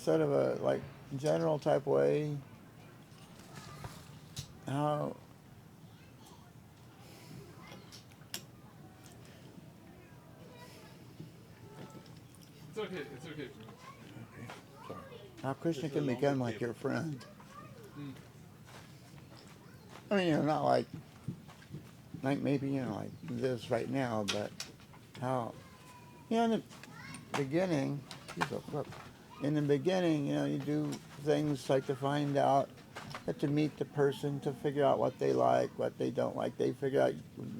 sort of a like general type way, how It's okay. It's okay. okay, sorry. How Krishna can become like your friend. I mean, not like maybe like this right now, but how in the beginning, in the beginning, you do things like to find out, to meet the person, to figure out what they like, what they don't like. They figure out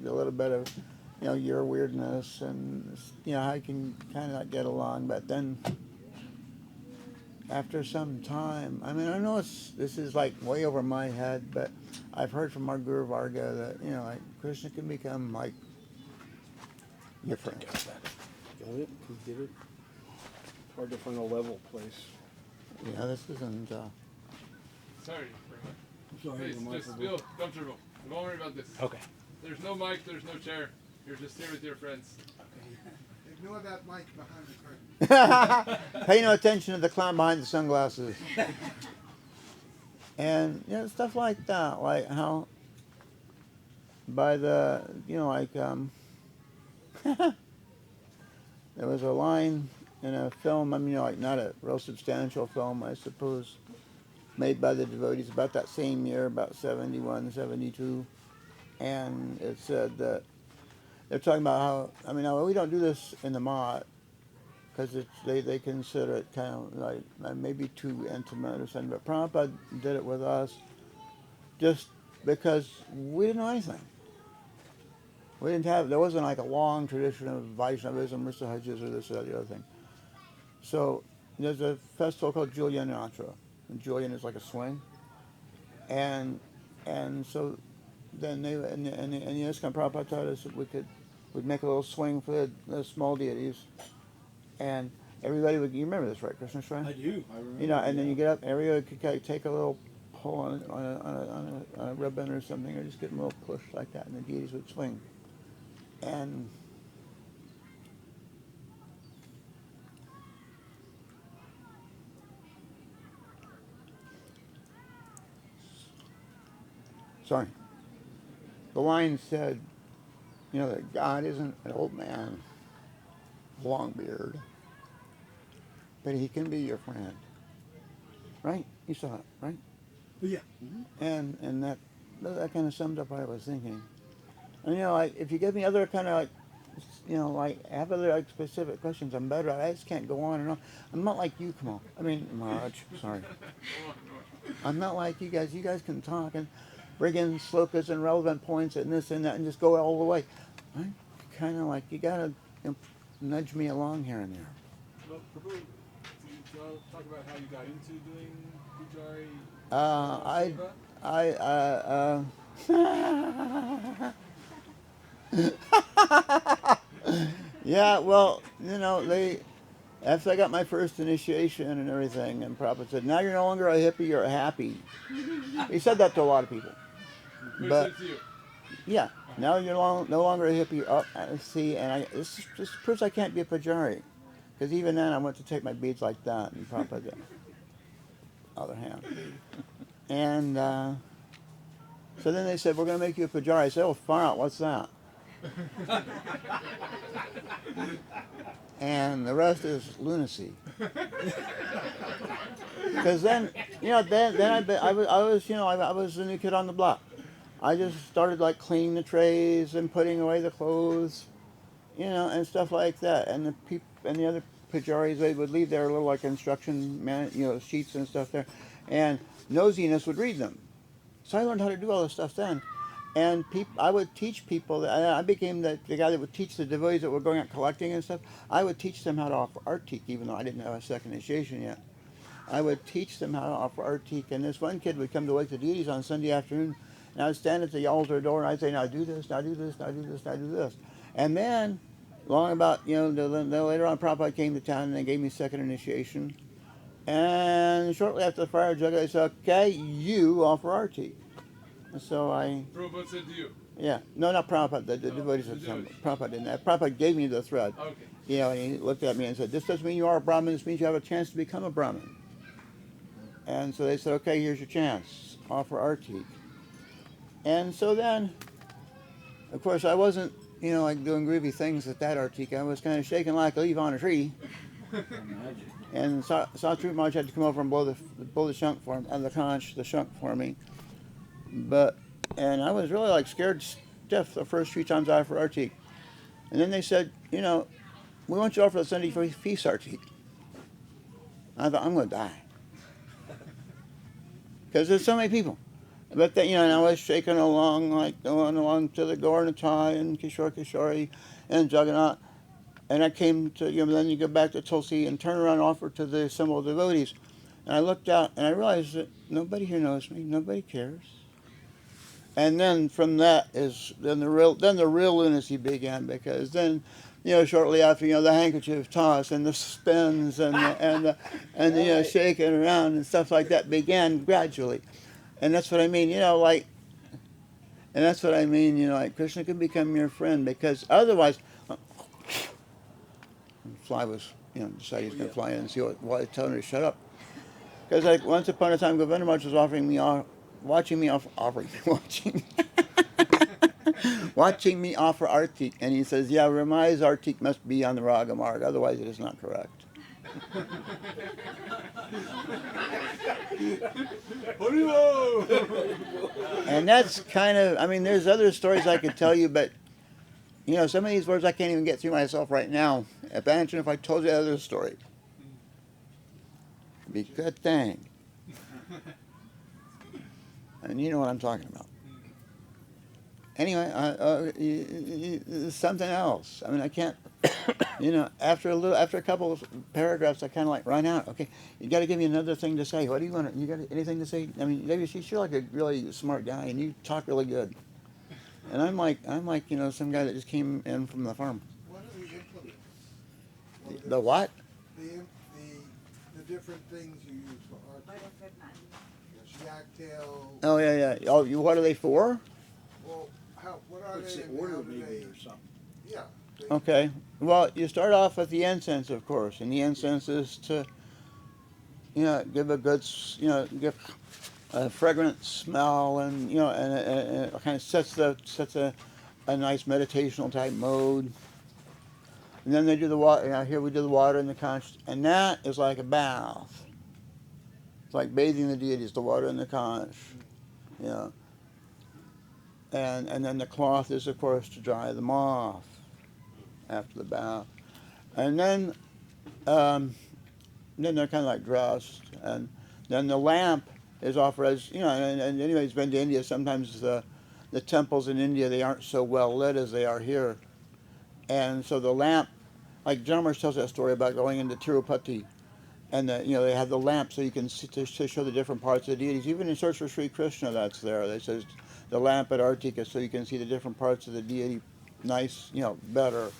a little bit of, your weirdness and, how you can kind of get along. But then after some time, I mean, I know this is like way over my head, but I've heard from our Guru Varga that, like Krishna can become like your friend. Got it? You did it? Hard to find a level place. Yeah, this isn't. Sorry. Sorry, Please, just feel comfortable. Don't worry about this. Okay. There's no mic, there's no chair. You're just here with your friends. Ignore that mic behind the curtain. Pay no attention to the clown behind the sunglasses. And stuff like that, like how by the there was a line in a film, I mean, like not a real substantial film, I suppose, made by the devotees about that same year, about 71, 72, and it said that they're talking about how, I mean, we don't do this in the Mott, because they consider it kind of like maybe too intimate or something, but Prabhupada did it with us just because we didn't know anything. We didn't have, there wasn't like a long tradition of Vaishnavism or Sahajis or this or that, the other thing. So there's a festival called Julian Yantra, and Julian is like a swing, and so then they and the ISKCON Prabhupada taught us that we'd make a little swing for the small deities, and everybody would. You remember this, right, Krishna Shrine? I do. I remember. And then you get up, and everybody could take a little pull on a ribbon or something, or just get them a little push like that, and the deities would swing. And sorry, the line said, that God isn't an old man, long beard, but he can be your friend. Right? You saw it, right? Yeah. And that kind of summed up what I was thinking. And like if you give me other kind of like, have other like specific questions, I'm better. I just can't go on and on. I'm not like you, come on. I mean, Maharaj, sorry. I'm not like you guys. You guys can talk and bring in slokas and relevant points and this and that and just go all the way. I'm kind of like, you gotta nudge me along here and there. Well, Prabhu, do you want to talk about how you got into doing Pujari? Yeah, well, after I got my first initiation and everything, and Prabhupada said, now you're no longer a hippie, you're a happy. He said that to a lot of people. But, yeah, now you're no longer a hippie. Oh, see, and this proves I can't be a Pujari. Because even then I went to take my beads like that, and Prabhupada did. Other hand. And so then they said, we're going to make you a Pujari. I said, oh, far out, what's that? And the rest is lunacy. Because then, I was the new kid on the block. I just started like cleaning the trays and putting away the clothes, and stuff like that. And the other Pujaris, they would leave their little like instruction sheets and stuff there, and nosiness would read them. So I learned how to do all this stuff then. And I would teach people, I became the guy that would teach the devotees that were going out collecting and stuff. I would teach them how to offer artik, even though I didn't have a second initiation yet. I would teach them how to offer artik. And this one kid would come to wake the deities on Sunday afternoon, and I would stand at the altar door, and I'd say, now do this, now do this, now do this, now do this. And then, long about, later on, Prabhupada came to town, and they gave me second initiation. And shortly after the fire jug, I said, okay, you offer artik. So Prabhupada said to you? Yeah. No, not Prabhupada. The devotees said something. Prabhupada didn't. Prabhupada gave me the thread. Okay. And he looked at me and said, this doesn't mean you are a Brahmin. This means you have a chance to become a Brahmin. And so they said, okay, here's your chance. Offer Arctic. And so then, of course, I wasn't, like doing groovy things at that Arctic. I was kind of shaking like a leaf on a tree. And saw Troop March had to come over and blow the shunk for him, and the shunk for me. And I was really like scared stiff the first few times I offered Arctic. And then they said, we want you to offer the Sunday Feast Arctic. I thought, I'm going to die. Because there's so many people. But then, and I was shaking along, like going along to the Gornatai and Kishore and Jagannath. And I came to, then you go back to Tulsi and turn around and offer to the assembled devotees. And I looked out and I realized that nobody here knows me, nobody cares. And then from that then the real lunacy began, because then, shortly after, the handkerchief toss and the spins and the shaking around and stuff like that began gradually. And that's what I mean, like Krishna can become your friend, because otherwise, the fly was, decided he's going to fly in and see why telling her to shut up. Because like once upon a time, Govinda Maharaj was watching me offer Artik, and he says, yeah, Ramai's Artik must be on the Raga Marg, otherwise it is not correct. And that's kind of, there's other stories I could tell you, but, some of these words I can't even get through myself right now. Imagine if I told you the other story. It'd be a good thing. And you know what I'm talking about. Anyway, something else. I can't, after a couple of paragraphs, I kind of like run out. Okay, you got to give me another thing to say. What do you want? You got anything to say? Devashish, you're like a really smart guy, and you talk really good. And I'm like, some guy that just came in from the farm. What are the implements? The what? The different things you use for art. Yaktail. Oh yeah. Oh, what are they for? Well, what are What's they? the And order how do maybe they? or something? Yeah. Okay. Well, you start off with the incense, of course, and the incense is to, give a good, give a fragrant smell, and and it kind of sets a nice meditational type mode. And then they do the water. Here we do the water in the conch, and that is like a bath. It's like bathing the deities, the water in the conch. And then the cloth is, of course, to dry them off after the bath. And then they're kind of like dressed. And then the lamp is offered as, and anybody who's been to India, sometimes the temples in India, they aren't so well lit as they are here. And so the lamp, like Jarmusch tells that story about going into Tirupati, and they have the lamp so you can see, to show the different parts of the deities. Even in Search for Sri Krishna, that's there. They says the lamp at Artika, so you can see the different parts of the deity, nice, better,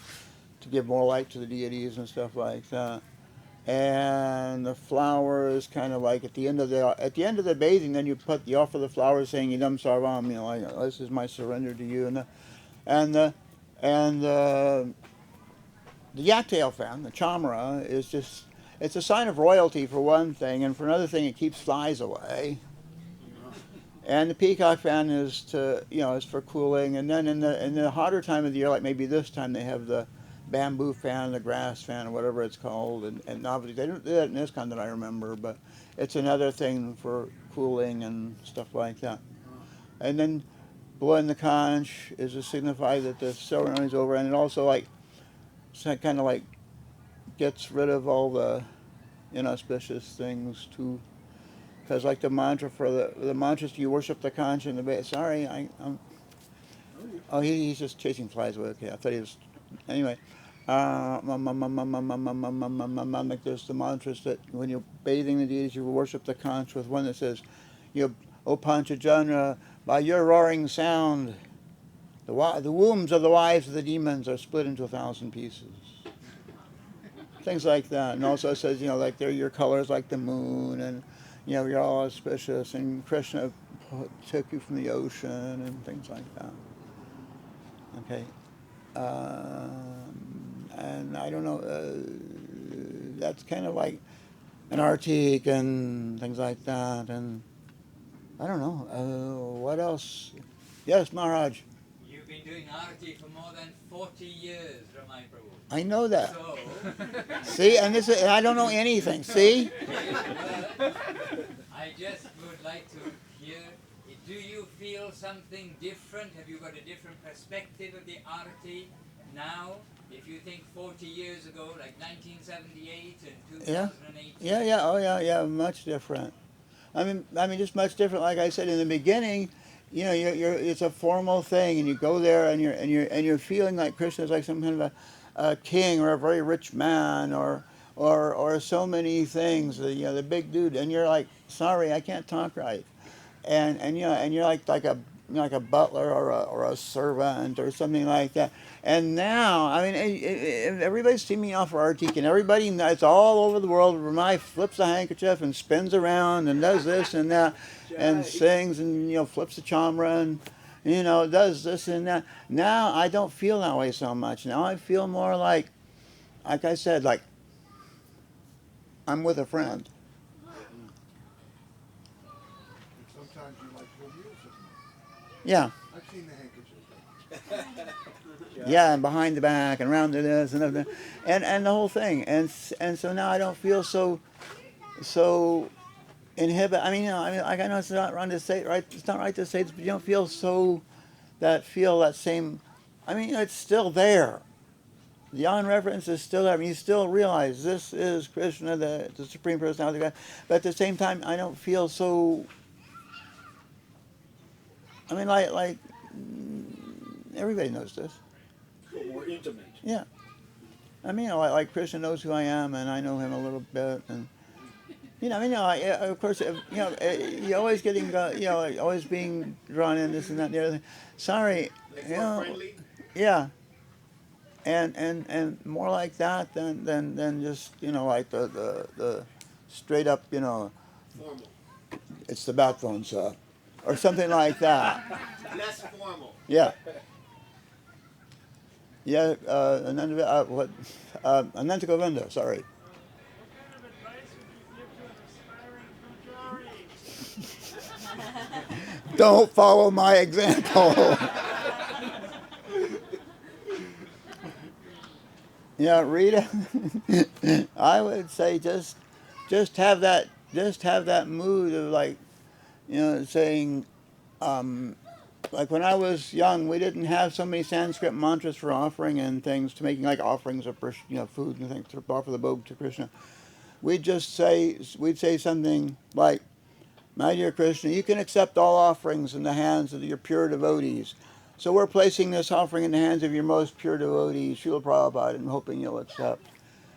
to give more light to the deities and stuff like that. And the flowers, kind of like at the end of the bathing, then you offer the flowers, saying Idam Sarvam, like, this is my surrender to you, and the yaktail fan, the chamara, is just, it's a sign of royalty for one thing, and for another thing, it keeps flies away. And the peacock fan is is for cooling. And then in the hotter time of the year, like maybe this time, they have the bamboo fan, the grass fan, or whatever it's called. And obviously they don't do that in ISKCON that I remember, but it's another thing for cooling and stuff like that. And then blowing the conch is to signify that the ceremony is over, and it also kind of like gets rid of all the inauspicious things too. Because like the mantra for the mantras, you worship the conch in the base. Sorry, he's just chasing flies away. Okay, I thought he was. Anyway, like there's the mantras that when you're bathing the deities, you worship the conch with one that says, O Panchajana, by your roaring sound, the wombs of the wives of the demons are split into 1,000 pieces. Things like that. And also it says, like they're your colors like the moon, and you're all auspicious, and Krishna took you from the ocean, and things like that. Okay. And I don't know, that's kind of like and Arctic and things like that. And I don't know. What else? Yes, Maharaj. You've been doing arati for more than 40 years, Ramai Prabhu. I know that. So, See, and this is, I don't know anything. See? I just would like to hear, do you feel something different? Have you got a different perspective of the arati now? If you think 40 years ago, like 1978 and 2018? Yeah. Oh, yeah. Much different. I mean, just much different. Like I said in the beginning, it's a formal thing, and you go there, and you're feeling like Krishna is like some kind of a king or a very rich man or so many things. The big dude, and you're like, sorry, I can't talk right, and you're like a butler or a servant or something like that. And now, I mean, everybody's seen me off for Arctic, and everybody, it's all over the world. Ramai flips a handkerchief and spins around and does this and that and sings and, flips the chamra and, does this and that. Now, I don't feel that way so much. Now I feel more like I said, like I'm with a friend. Sometimes you like to abuse it. Yeah. I've seen the handkerchief. Yeah, and behind the back and around to this and everything, and the whole thing, and so now I don't feel so inhibit. I mean, like I know it's not wrong to say, right? It's not right to say this, but you don't feel that same. I mean, it's still there. The on-reference is still there. I mean, you still realize this is Krishna, the Supreme Personality of God, but at the same time, I don't feel so. I mean, like everybody knows this. More intimate. Yeah. I mean, like Krishna knows who I am, and I know him a little bit, and of course, you're always getting, always being drawn in this and that and the other thing. Sorry, Friendly? yeah, and more like that than just like the straight up Formal. it's the bat phone, sir, or something like that. Less formal. Yeah. Yeah, Ananta Govinda, sorry. What kind of advice would you give to an aspiring pujari? Don't follow my example. Yeah, Rita, I would say just have that mood of like, saying, like when I was young, we didn't have so many Sanskrit mantras for offering and things, to making like offerings of food and things to offer the bhog to Krishna. We'd say something like, "My dear Krishna, you can accept all offerings in the hands of your pure devotees. So we're placing this offering in the hands of your most pure devotees, Srila Prabhupada, and hoping you'll accept."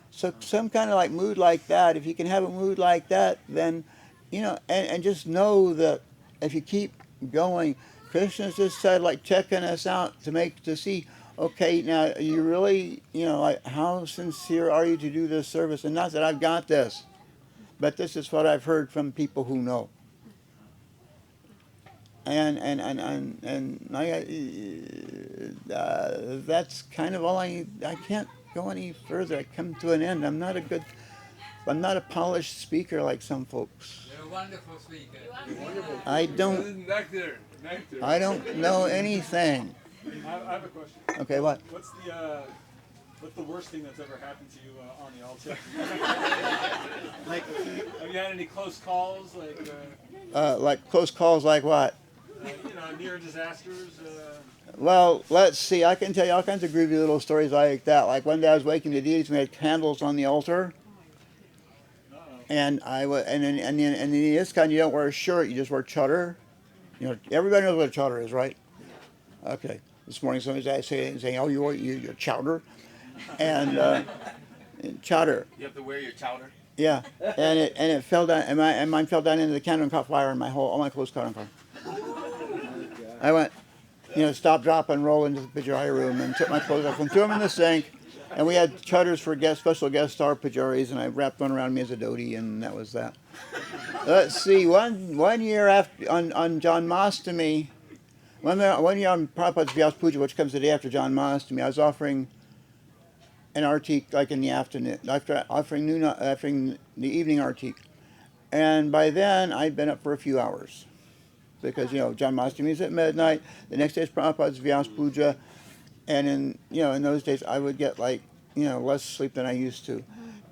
So some kind of like mood like that. If you can have a mood like that, then and just know that if you keep going. Krishna's just said, like, checking us out to see, okay, now you really, like, how sincere are you to do this service? And not that I've got this, but this is what I've heard from people who know. And that's kind of all I can't go any further. I come to an end. I'm not a polished speaker like some folks. you're a wonderful speaker. I don't know anything. I have a question. Okay, what? What's the worst thing that's ever happened to you on the altar? Like, Have you had any close calls, Like close calls like what? near disasters? Well, let's see. I can tell you all kinds of groovy little stories like that. Like one day I was waking the deities, we had candles on the altar. And and in the ISKCON you don't wear a shirt, you just wear chadar. Everybody knows what a chadar is, right? Okay. This morning somebody was saying, "Oh, you're chowder," and chowder. you have to wear your chowder? Yeah, and it fell down, and mine fell down into the candle and caught fire, and all my clothes caught on fire. I went, stop, drop, and roll into the Pujari room and took my clothes off and threw them in the sink. And we had chaudars for special guest star pujaris, and I wrapped one around me as a dhoti, and that was that. Let's see, one year after on Janmashtami, one year on Prabhupada's Vyas Puja, which comes the day after Janmashtami, I was offering an artique like in the afternoon, offering the evening artique. And by then, I'd been up for a few hours. Because, John Mastami is at midnight. The next day is Prabhupada's Vyas Puja. And in those days, I would get less sleep than I used to.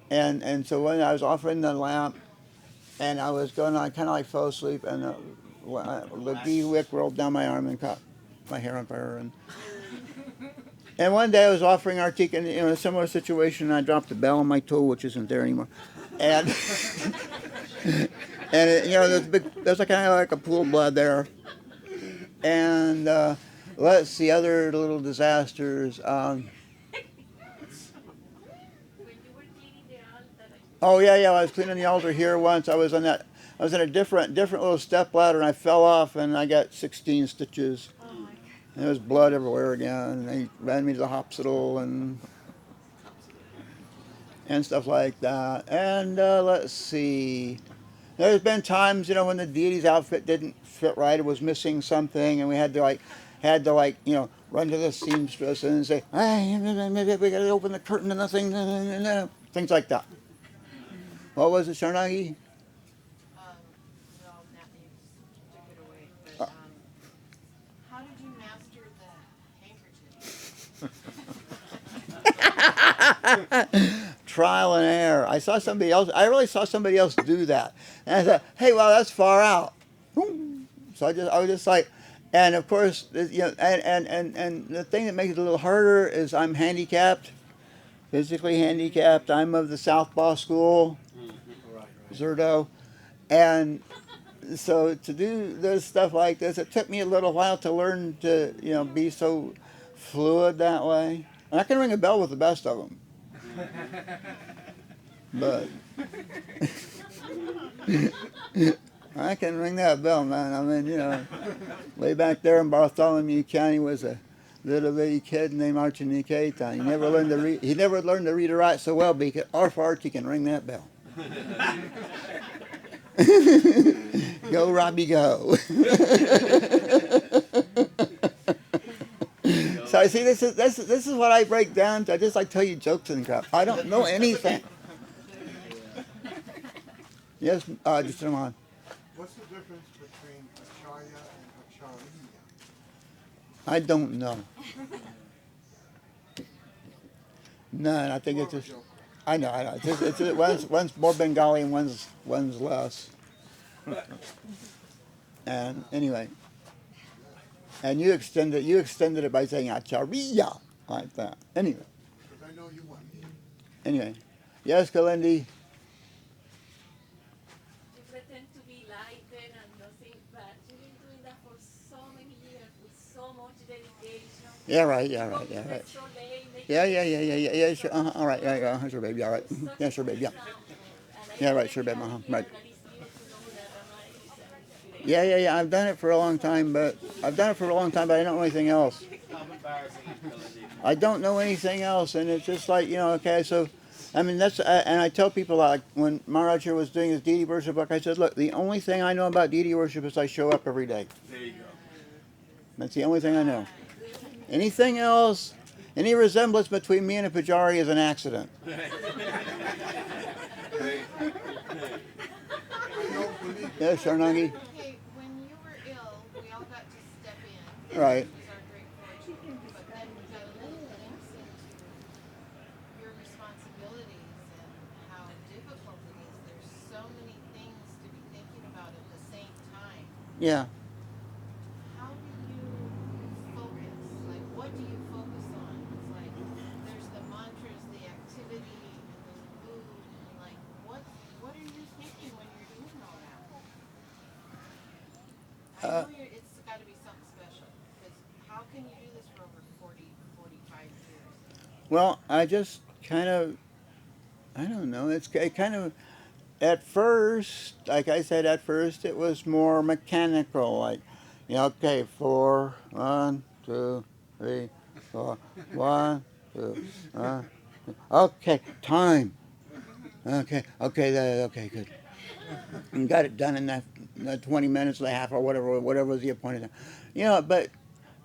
And so when I was offering the lamp, and I was going, I kind of fell asleep, and the ghee wick rolled down my arm and caught my hair on fire. And one day I was offering artique in a similar situation, and I dropped the bell on my toe, which isn't there anymore. And there's kind of like a pool of blood there. And let's see, other little disasters. Oh yeah, I was cleaning the altar here once. I was in a different little step ladder, and I fell off, and I got 16 stitches. And there was blood everywhere again. And they ran me to the hospital and stuff like that. And let's see. There's been times, when the deity's outfit didn't fit right, it was missing something, and we had to run to the seamstress and say, "Hey, maybe we got to open the curtain and nothing," things like that. What was it, Sharnagi? Well, Matthew took it away. But how did you master the handkerchief? Trial and error. I really saw somebody else do that. And I thought, hey, well, that's far out. So I was just like, and of course, and the thing that makes it a little harder is I'm handicapped, physically handicapped. I'm of the Southpaw school, Zerdo. And so to do this stuff like this, it took me a little while to learn to, be so fluid that way. And I can ring a bell with the best of them. But I can ring that bell, man. I mean, way back there in Bartholomew County was a little bitty kid named Archan Niketana. He never learned to read. He never learned to read or write so well, but he can ring that bell. Go, Robbie, go. So I see, this is what I break down to. I just tell you jokes and crap. I don't know anything. Yes, just come on. What's the difference between Acharya and Acharya? I don't know. None. I think it's just. I know. It's just, one's more Bengali and one's less. And anyway. And you extended it by saying Acharya like that. Anyway. Because I know you want me. Anyway. Yes, Kalindi. You pretend to be lighter and nothing, but you've been doing that for so many years with so much dedication. Yeah, right. So late, Yeah, sure. All right, sure, baby. All right. Yeah, sure, baby. Yeah, right, sure, baby. Right. Yeah. I've done it for a long time, but I don't know anything else. I don't know anything else, and it's just okay, so, I mean, that's, and I tell people, when Maharaj here was doing his deity worship book, I said, look, the only thing I know about deity worship is I show up every day. There you go. That's the only thing I know. Anything else, any resemblance between me and a pujari is an accident. Yes, Sharnagi? Okay, when you were ill, we all got to step in. Right. It was our great fortune. But then we got a little glimpse into your responsibilities and how difficult it is. There's so many things to be thinking about at the same time. Yeah. How do you focus? Like, what do you focus on? It's like, there's the mantras, the activity, and the food, and what are you thinking when you're doing all that? I know it's got to be something special, because how can you do this for over 40, 45 years? Well, I just kind of, I don't know, it kind of, at first, like I said, it was more mechanical, okay, 4, 1, 2, 3, 4, 1, 2, okay, time. Okay, good. And got it done in that 20 minutes and a half or whatever was the appointed time. But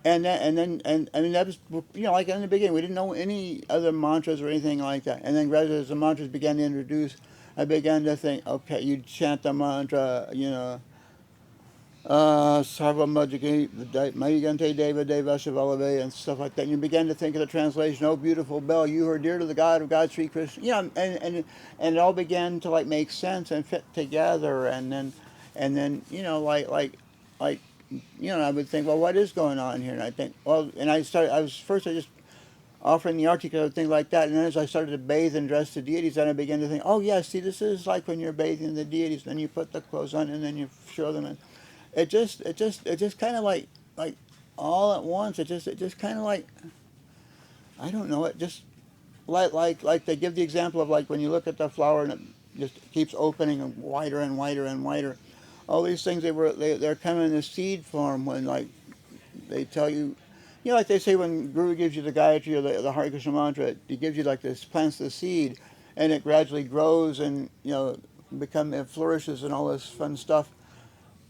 And I mean that was, like in the beginning we didn't know any other mantras or anything like that. And then gradually as the mantras began to introduce, I began to think, okay, you chant the mantra, Sarva Mayigante Deva Devashish and stuff like that. And you begin to think of the translation, oh beautiful bell, you are dear to the God of God, Sri Krishna. And it all began to like make sense and fit together. And then I would think, well, what is going on here? And I think, well, and I just offering the article and things like that. And then as I started to bathe and dress the deities, then I began to think, oh yeah, see, this is like when you're bathing the deities. Then you put the clothes on and then you show them. And it just kind of like all at once. It just kind of like, I don't know. It just like they give the example of like when you look at the flower and it just keeps opening and wider and wider and wider. All these things they're coming in the seed form when like they tell you, like they say when Guru gives you the Gayatri or the Hare Krishna mantra, he gives you like this, plants the seed, and it gradually grows and it flourishes and all this fun stuff.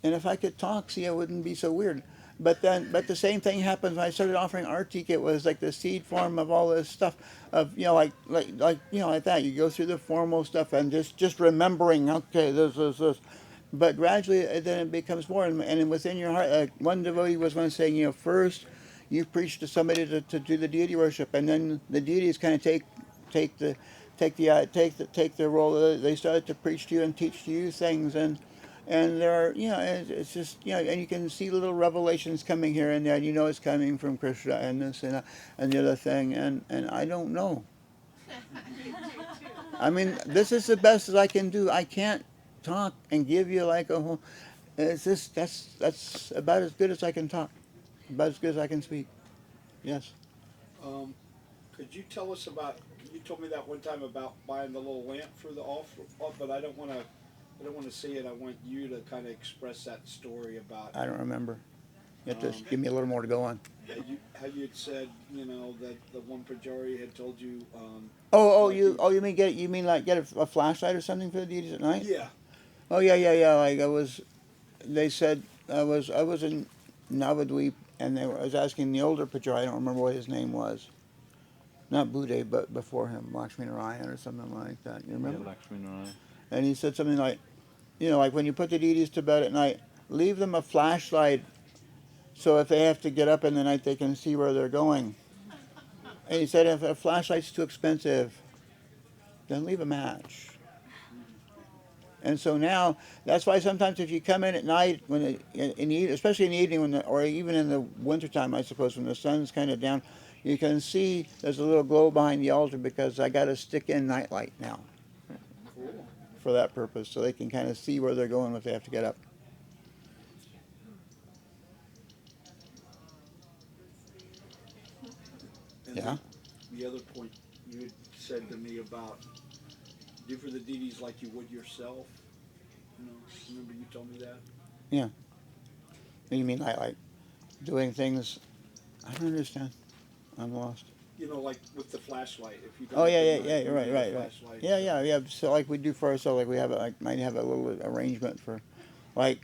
And if I could talk, see, it wouldn't be so weird. But the same thing happens when I started offering Artik. It was like the seed form of all this stuff, of like that. You go through the formal stuff and just remembering, okay, this. But gradually, then it becomes more, and within your heart. One devotee was once saying, first you preach to somebody to do the deity worship, and then the deities kind of take the role. They started to preach to you and teach to you things, and there are, it's just, and you can see little revelations coming here and there, and it's coming from Krishna and this and the other thing, and I don't know. I mean, this is the best as I can do. I can't talk and give you like a whole. It's just that's about as good as I can talk, about as good as I can speak. Yes. Could you tell us about? You told me that one time about buying the little lamp for the offer, but I don't want to see it. I want you to kind of express that story about. I don't remember. You have to give me a little more to go on. How you had said, that the one Pujari had told you. You mean like get a flashlight or something for the deities at night? Yeah. Oh yeah. Like they said I was in Navadweep and I was asking the older Pujari. I don't remember what his name was. Not Bude, but before him, Lakshmi Narayan or something like that. You remember? Yeah, Lakshmi Narayan. And he said something like, like when you put the deities to bed at night, leave them a flashlight so if they have to get up in the night, they can see where they're going. And he said if a flashlight's too expensive, then leave a match. And so now, that's why sometimes if you come in at night, especially in the evening, or even in the wintertime, I suppose, when the sun's kind of down, you can see there's a little glow behind the altar because I got to stick in nightlight now. Cool. For that purpose, so they can kind of see where they're going if they have to get up. And Yeah. The other point you had said to me about do for the deities like you would yourself. Remember you told me that? Yeah. You mean like doing things? I don't understand. I'm lost. Like with the flashlight. If you You're right. Yeah. So like we do for ourselves, like we have might have a little arrangement for, like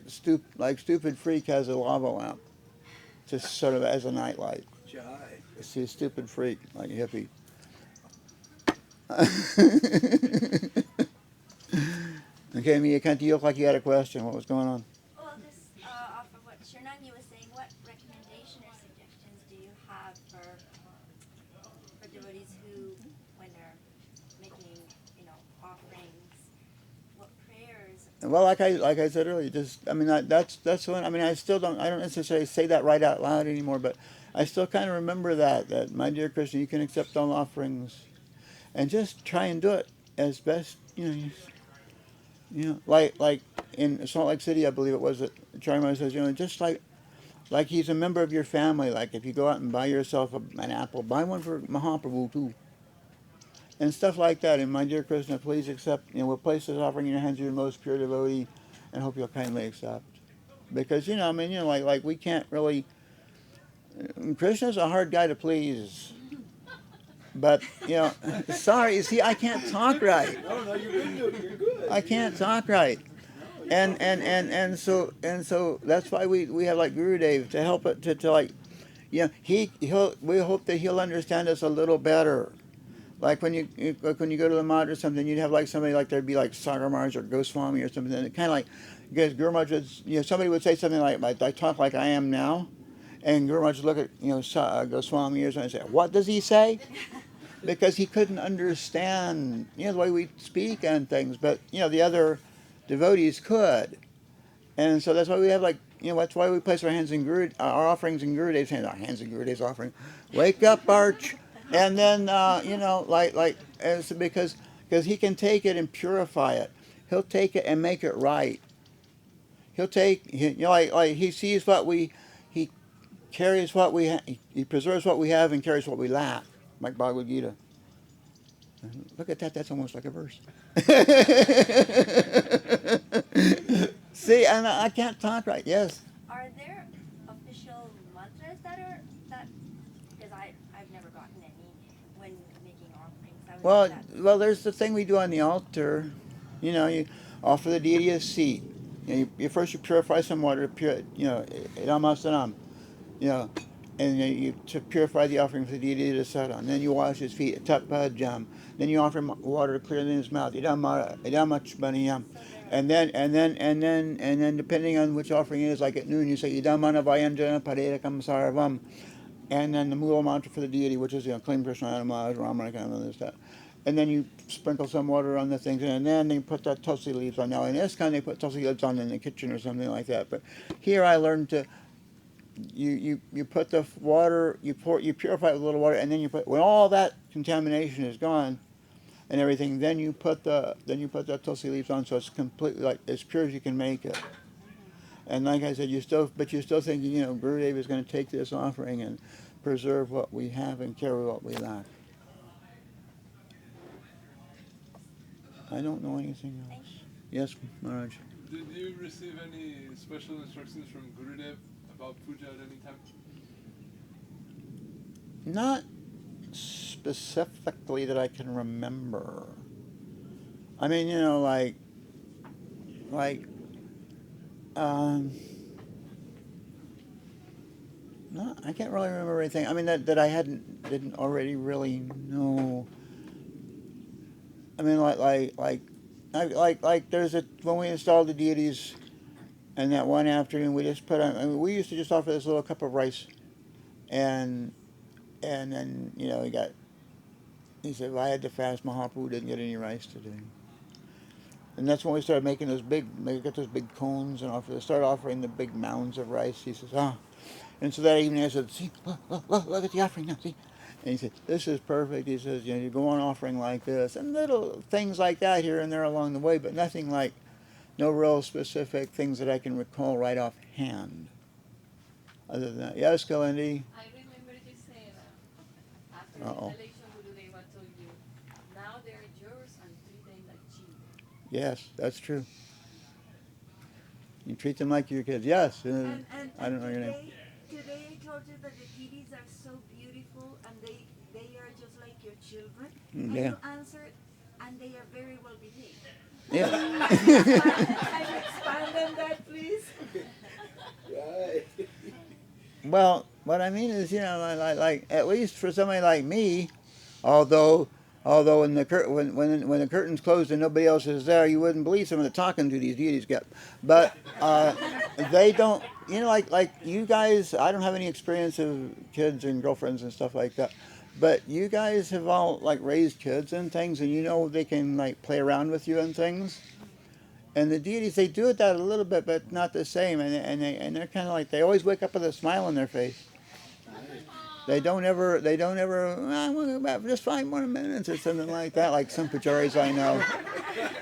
Stupid Freak has a lava lamp, just sort of as a nightlight. See, a Stupid Freak, like a hippie. Okay, Mia, you look like you had a question. What was going on? Well, just off of what Shernangi was saying, what recommendation or suggestions do you have for devotees who, when they're making, offerings, what prayers? Well, like I said earlier, that's one. I mean, I don't necessarily say that right out loud anymore, but I still kind of remember that my dear Krishna, you can accept all offerings, and just try and do it as best like in Salt Lake City, I believe it was that Charma says, just like he's a member of your family. Like if you go out and buy yourself an apple, buy one for Mahaprabhu too, and stuff like that. And my dear Krishna, please accept. We'll place this offering in your hands, your most pure devotee, and hope you'll kindly accept. Because like we can't really. Krishna's a hard guy to please. But, sorry, you see, I can't talk right. No, you're good. You're good. I can't talk right. and so that's why we have like Guru Dev to help it to like, we hope that he'll understand us a little better. Like when you go to the mud or something, you'd have like somebody like there'd be like Sagar Maharaj or Goswami or something. And it kind of like, because Guru Maharaj would, somebody would say something like, I talk like I am now, and Guru Maharaj would look at Goswami or something and say, what does he say? Because he couldn't understand the way we speak and things, but the other devotees could, and so that's why we have like that's why we place our hands in our offerings in Guru Dev's hands, our hands in Guru Dev's offering. Wake up, Arch, and then as because he can take it and purify it. He'll take it and make it right. He'll take like he sees he carries what he preserves what we have and carries what we lack, like Bhagavad Gita. Look at that. That's almost like a verse. See, and I can't talk right. Yes. Are there official mantras that because I've never gotten any when making offerings. I would love that. Well, there's the thing we do on the altar. You offer the deity a seat. You first purify some water. Idam asanam. And you to purify the offering for the deity to sit on. Then you wash his feet. Tapajam. Then you offer him water clear in his mouth. Idamachbaniyam. And then depending on which offering it is, like at noon you say Idamana Vayanjana Paderakam Saravam. And then the Mula mantra for the deity, which is Claim Krishna Anamaj, Ramai, kind of this stuff. And then you sprinkle some water on the things, and then they put that tulsi leaves on. Now in ISKCON they put tulsi leaves on in the kitchen or something like that. But here I learned to you put the water, you purify it with a little water, and then when all that contamination is gone and everything, then you put that tulsi leaves on, so it's completely like as pure as you can make it. And like I said, you're still thinking, Gurudev is going to take this offering and preserve what we have and carry what we lack. I don't know anything else. Yes, Maharaj. Did you receive any special instructions from Gurudev about puja at any time? Not specifically that I can remember. I mean, no, I can't really remember anything. I mean, that I didn't already really know. I mean, like there's when we installed the deities, and that one afternoon we just put on. I mean, we used to just offer this little cup of rice, and then he said, if I had to fast, Mahaprabhu didn't get any rice today. And that's when we started making we got those big cones and started offering the big mounds of rice. He says, And so that evening I said, see, look at the offering now, see. And he said, this is perfect. He says, you go on offering like this. And little things like that here and there along the way, but nothing like, no real specific things that I can recall right offhand. Other than that. Yes, Kalindi? I remember you said after the installation, Gurudev told you, now they're yours and treat them like children. Yes, that's true. You treat them like your kids. Yes. And I don't know your name. Today I told you that the deities are so beautiful and they are just like your children. And Yeah. you answered, and they are very well behaved. Yeah. Can you expand on that, please? Right. Well, what I mean is, like at least for somebody like me, although when the curtain's closed and nobody else is there, you wouldn't believe some of the talking to these deities get. But they don't, like you guys. I don't have any experience of kids and girlfriends and stuff like that. But you guys have all like raised kids and things, and they can like play around with you and things. And the deities, they do that a little bit, but not the same. And they're kind of like, they always wake up with a smile on their face. They don't ever, I want to go back for just 5 more minutes or something like that, like some pujaris I know.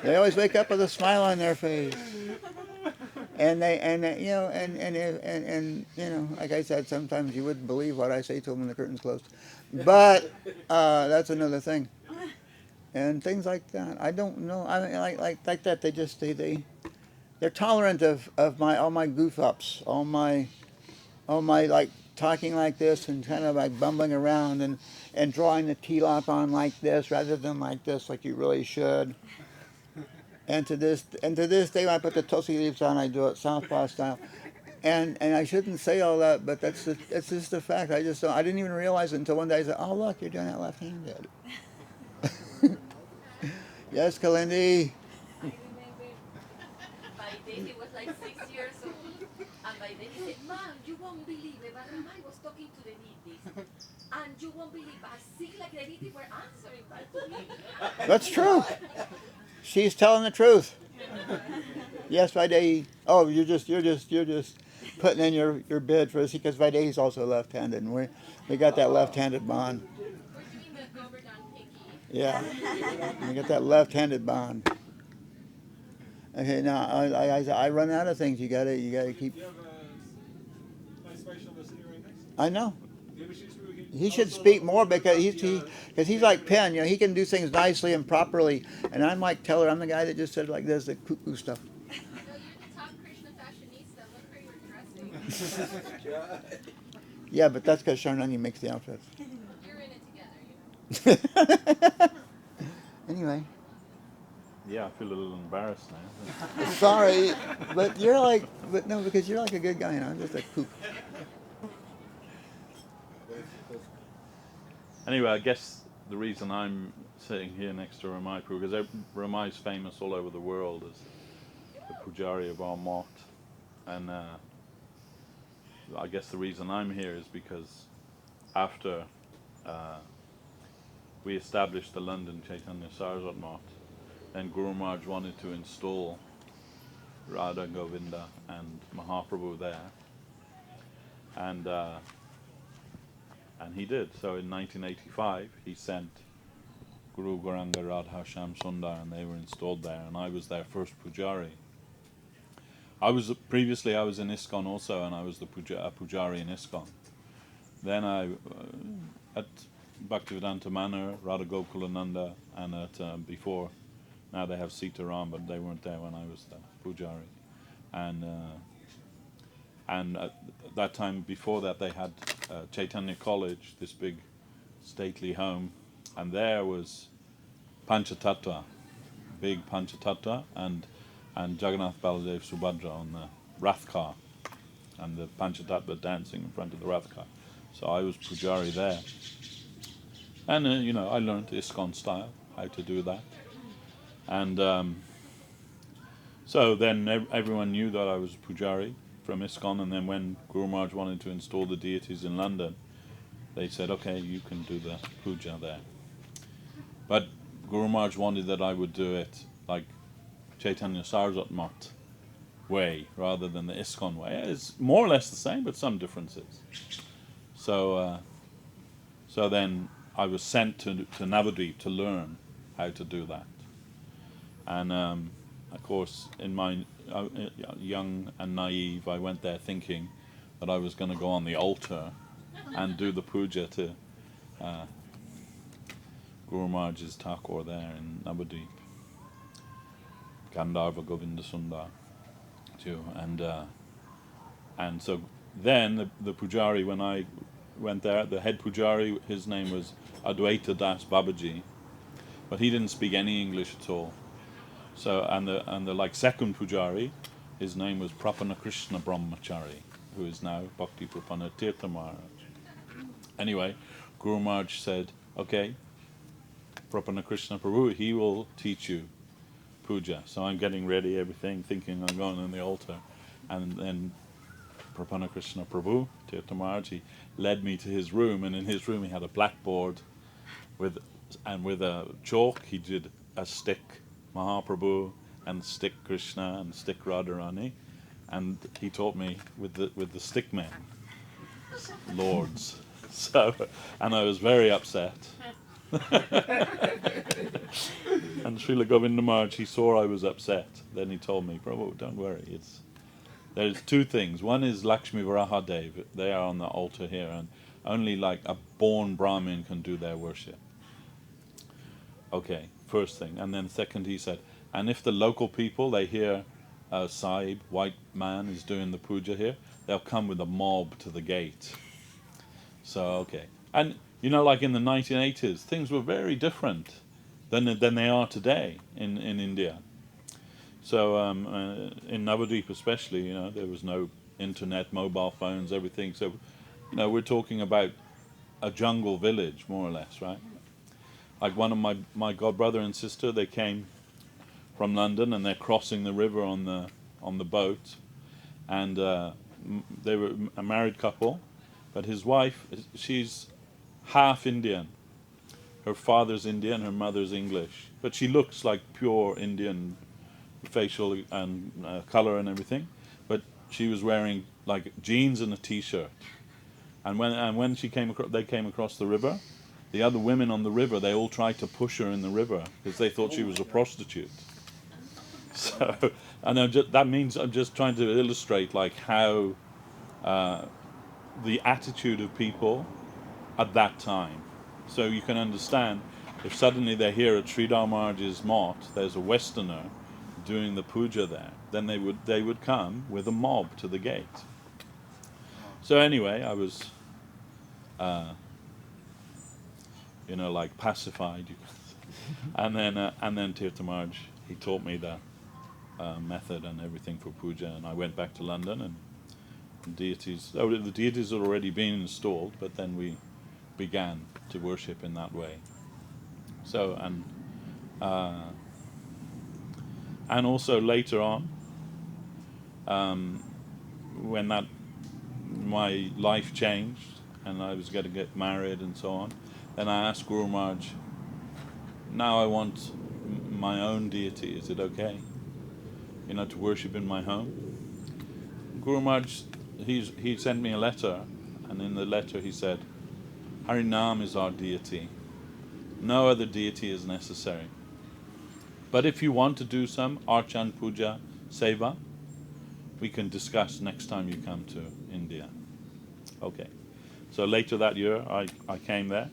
They always wake up with a smile on their face. And like I said, sometimes you wouldn't believe what I say to them when the curtain's closed. But that's another thing. And things like that. I don't know. I mean, like that. They just they're tolerant of all my goof ups, all my like talking like this and kind of like bumbling around and drawing the tilak on like this rather than like this, like you really should. And to this day, when I put the tosi leaves on, I do it southpaw style. And I shouldn't say all that, but that's just a fact. I didn't even realize it until one day I said, "Oh look, you're doing that left-handed." Yes, Kalindi. I remember by then he was like 6 years old, and by then he said, "Mom, you won't believe it, but Ramai was talking to the Nitis, and you won't believe, I see like the Nitis were answering back to me." That's true. She's telling the truth. Yes, Vaidehi. Oh, you're just putting in your bid for us because Vaidehi's also left-handed, and we got that left-handed bond. We're doing the Govardhan Hickey. Yeah, we got that left-handed bond. Okay, now I run out of things. You gotta keep. You have a nice spatial sitting right next to you. I know. Devashish, we can He should also speak look more about because the, he's like Penn. You know, he can do things nicely and properly. And I'm like Teller. I'm the guy that just said like does the cuckoo stuff. No, you're the top Krishna fashionista. Look how you're dressing. Yeah, but that's because Sharnani makes the outfits. You're in it together, you know. Anyway, Yeah, I feel a little embarrassed now. sorry, but no, because you're like a good guy, and I'm just a kook. Anyway, I guess the reason I'm sitting here next to Ramai, because Ramai's famous all over the world as the Pujari of our mott, and I guess the reason I'm here is because after we established the London Chaitanya Saraswat mott, then Guru Maharaj wanted to install Radha, Govinda and Mahaprabhu there, and he did. So in 1985 he sent Guru Gauranga, Radha, Sham Sundar, and they were installed there, and I was their first Pujari. Previously I was in ISKCON also, and I was the Pujari in ISKCON. Then I at Bhaktivedanta Manor, Radha Gokulananda, and at before, now they have Sitaram, but they weren't there when I was the Pujari. And at that time before that they had Chaitanya College, this big stately home, and there was Panchatattva, big Panchatattva, and Jagannath Baladev Subhadra on the Rath car, and the Panchatattva dancing in front of the Rath car. So I was Pujari there. And I learned ISKCON style, how to do that. And so then everyone knew that I was a Pujari from ISKCON, and then when Guru Maharaj wanted to install the deities in London, they said, okay, you can do the puja there. But Guru Maharaj wanted that I would do it like Chaitanya Saraswat Mat way, rather than the ISKCON way. It's more or less the same, but some differences. So then I was sent to Navadvip to learn how to do that. And of course, in my young and naive, I went there thinking that I was going to go on the altar and do the puja to Guru Maharaj's Thakur there in Navadvip, Gandharva Govinda Sundar too. And so then the Pujari, when I went there, the head Pujari, his name was Advaita Das Babaji, but he didn't speak any English at all. So and the second Pujari, his name was Prapana Krishna Brahmachari, who is now Bhakti Prapana Tirtha Maharaj. Anyway, Guru Maharaj said, okay, Prapana Krishna Prabhu, he will teach you puja. So I'm getting ready, everything, thinking I'm going on the altar. And then Prapana Krishna Prabhu, Tirtha Maharaj, he led me to his room, and in his room he had a blackboard with a chalk he did a stick Mahaprabhu and stick Krishna and stick Radharani, and he taught me with the stick men, lords. So, and I was very upset. And Srila Govinda Maharaj, he saw I was upset. Then he told me, Prabhu, don't worry. There's two things. One is Lakshmi Varahadev. They are on the altar here, and only like a born Brahmin can do their worship. Okay, first thing. And then second, he said, and if the local people, they hear a Sahib, white man, is doing the puja here, they'll come with a mob to the gate. So, okay. And, like in the 1980s, things were very different than they are today in India. So in Navadvip especially, there was no internet, mobile phones, everything. So, we're talking about a jungle village, more or less, right? Like one of my god brother and sister, they came from London and they're crossing the river on the boat, and they were a married couple, but his wife, she's half Indian. Her father's Indian, her mother's English, but she looks like pure Indian facial and color and everything. But she was wearing like jeans and a t-shirt. And when they came across the river, the other women on the river, they all tried to push her in the river because they thought she was a prostitute. So, and that means I'm just trying to illustrate like how the attitude of people at that time. So you can understand if suddenly they hear at Sridhar Maharaj's mott there's a Westerner doing the puja there, then they would come with a mob to the gate. So anyway, I was like pacified, and then Tirtha Maharaj, he taught me the method and everything for puja, and I went back to London, and the deities had already been installed, but then we began to worship in that way. So and also later on, when my life changed and I was going to get married and so on, then I asked Guru Maharaj, now I want my own deity, is it okay? To worship in my home? Guru Maharaj, he sent me a letter, and in the letter he said, Harinam is our deity. No other deity is necessary. But if you want to do some Archan Puja Seva, we can discuss next time you come to India. Okay. So later that year, I came there,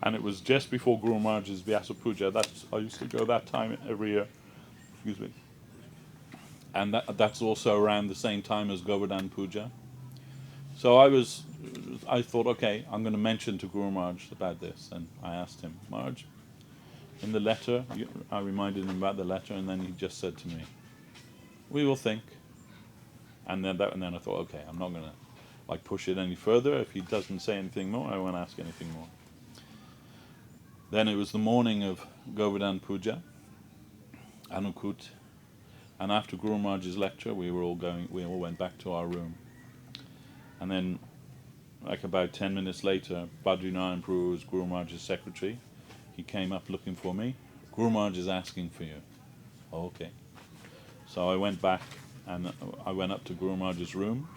and it was just before Guru Maharaj's Vyasa Puja. I used to go that time every year. Excuse me. And that's also around the same time as Govardhan Puja. So I thought, okay, I'm going to mention to Guru Maharaj about this, and I asked him, Maharaj, in the letter, I reminded him about the letter, and then he just said to me, we will think. And then I thought, okay, I'm not going to push it any further. If he doesn't say anything more, I won't ask anything more. Then it was the morning of Govardhan Puja, Anukut, and after Guru Maharaj's lecture, we all went back to our room. And then, about 10 minutes later, Badrinaran Prabhu was Guru Maharaj's secretary. He came up looking for me. Guru Maharaj is asking for you. Oh, okay. So I went back and I went up to Guru Maharaj's room,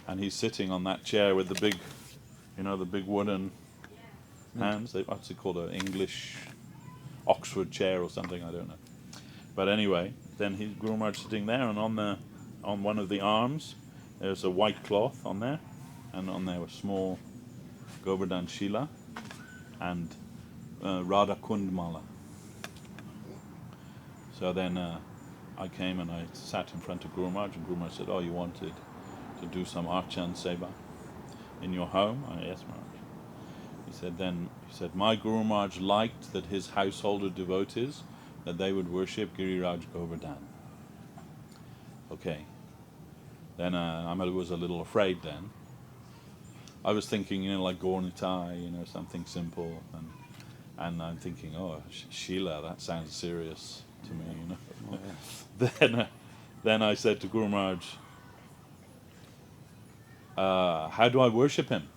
and he's sitting on that chair with the big, the big wooden hands. What's it called? An English Oxford chair or something? I don't know. But anyway, then Guru Maharaj sitting there, and on one of the arms, there's a white cloth on there, and on there was small Govardhan Shila and Radha Kund Mala. So then I came and I sat in front of Guru Maharaj, and Guru Maharaj said, oh, you wanted to do some Archan Seva in your home? Yes, Maharaj. He said, my Guru Maharaj liked that his householder devotees, that they would worship Giriraj Govardhan. Okay. Then I was a little afraid then. I was thinking, like Gornitai, something simple, and I'm thinking, oh, Sheila, that sounds serious to me, Oh, yeah. Then I said to Guru Maharaj, how do I worship him?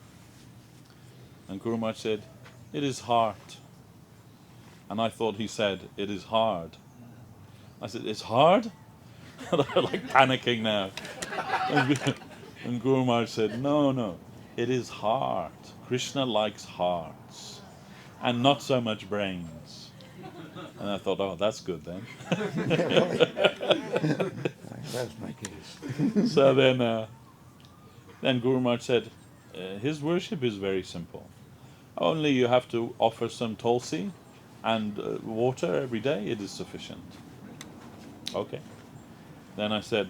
And Guru Maharaj said, it is heart. And I thought he said, it is hard. I said, it's hard? And I'm panicking now. And Guru Maharaj said, no, it is heart. Krishna likes hearts and not so much brains. And I thought, oh, that's good then. That's my case. So then Guru Maharaj said, his worship is very simple. Only you have to offer some tulsi and water every day, it is sufficient. Okay. Then I said,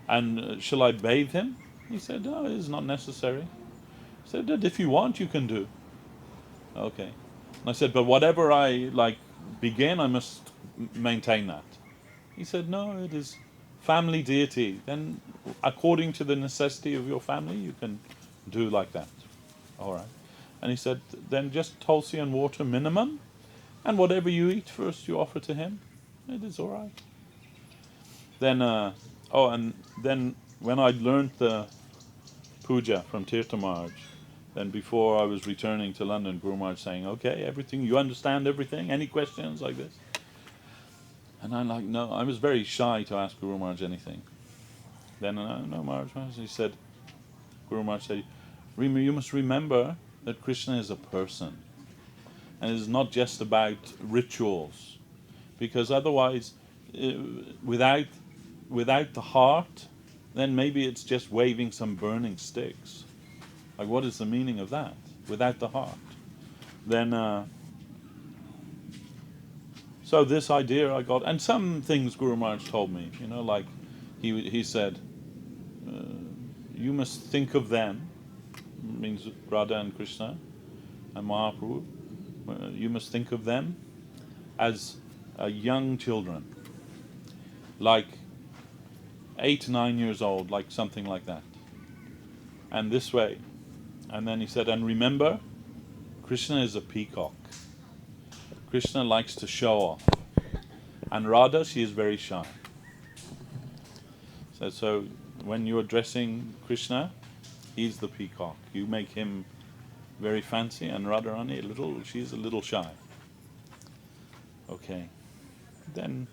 and shall I bathe him? He said, no, it is not necessary. He said, if you want, you can do. Okay. And I said, but whatever I begin, I must maintain that. He said, no, it is family deity. Then according to the necessity of your family, you can do like that. All right. And he said, then just tulsi and water minimum, and whatever you eat first you offer to him. It is all right. Then, and then when I learned the puja from Tirtha Maharaj, then before I was returning to London, Guru Maharaj saying, okay, everything, you understand everything? Any questions like this? And I'm like, no, I was very shy to ask Guru Maharaj anything. Then, no, Maharaj, he said, Guru Maharaj said, you must remember that Krishna is a person. And it is not just about rituals. Because otherwise, without the heart, then maybe it's just waving some burning sticks. Like, what is the meaning of that? Without the heart. Then, so this idea I got, and some things Guru Maharaj told me, like he said, you must think of them, means Radha and Krishna and Mahaprabhu, you must think of them as young children, like 8, 9 years old, like something like that. And this way. And then he said, and remember, Krishna is a peacock. Krishna likes to show off. And Radha, she is very shy. So when you're addressing Krishna, he's the peacock. You make him very fancy, and Radharani, she's a little shy. Okay. Then,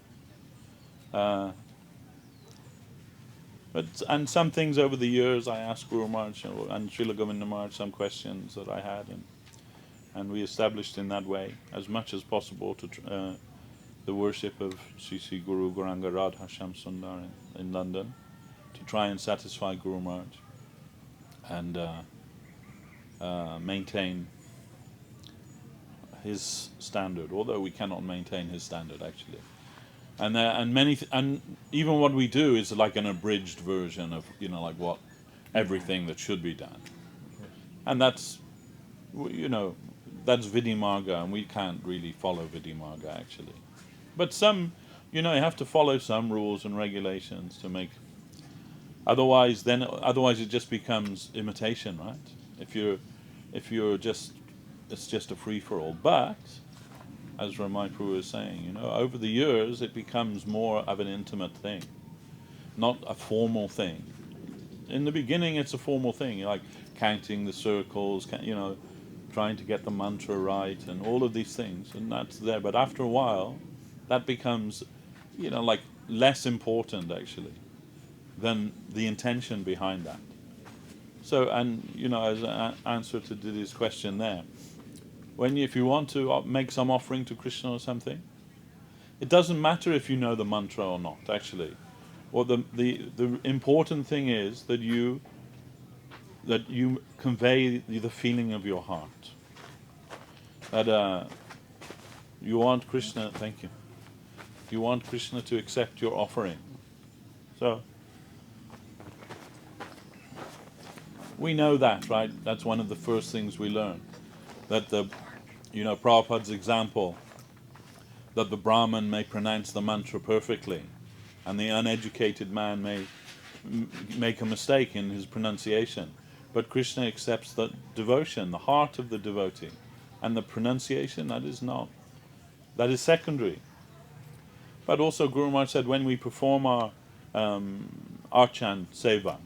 and some things over the years I asked Guru Maharaj and Srila Govinda Maharaj some questions that I had, and we established in that way as much as possible to the worship of Sri Guru Gauranga Radha Shyam Sundar in London, to try and satisfy Guru Maharaj and maintain his standard, although we cannot maintain his standard actually. And even what we do is like an abridged version of like what everything that should be done, and that's Vidimarga, and we can't really follow Vidimarga actually. But some, you have to follow some rules and regulations to make. Otherwise it just becomes imitation, right? If you're just, it's just a free for all. But as Ramai Prabhu is saying, over the years it becomes more of an intimate thing, not a formal thing. In the beginning it's a formal thing, like counting the circles, trying to get the mantra right and all of these things, and that's there. But after a while, that becomes, like less important actually than the intention behind that. So, and as an answer to Didi's question there, if you want to make some offering to Krishna or something, it doesn't matter if you know the mantra or not actually. Or the important thing is that you convey the feeling of your heart. That you want Krishna, thank you. You want Krishna to accept your offering. So we know that, right? That's one of the first things we learn. That Prabhupada's example, that the Brahman may pronounce the mantra perfectly, and the uneducated man may make a mistake in his pronunciation. But Krishna accepts the devotion, the heart of the devotee, and the pronunciation, that is secondary. But also Guru Maharaj said when we perform our Archan Seva,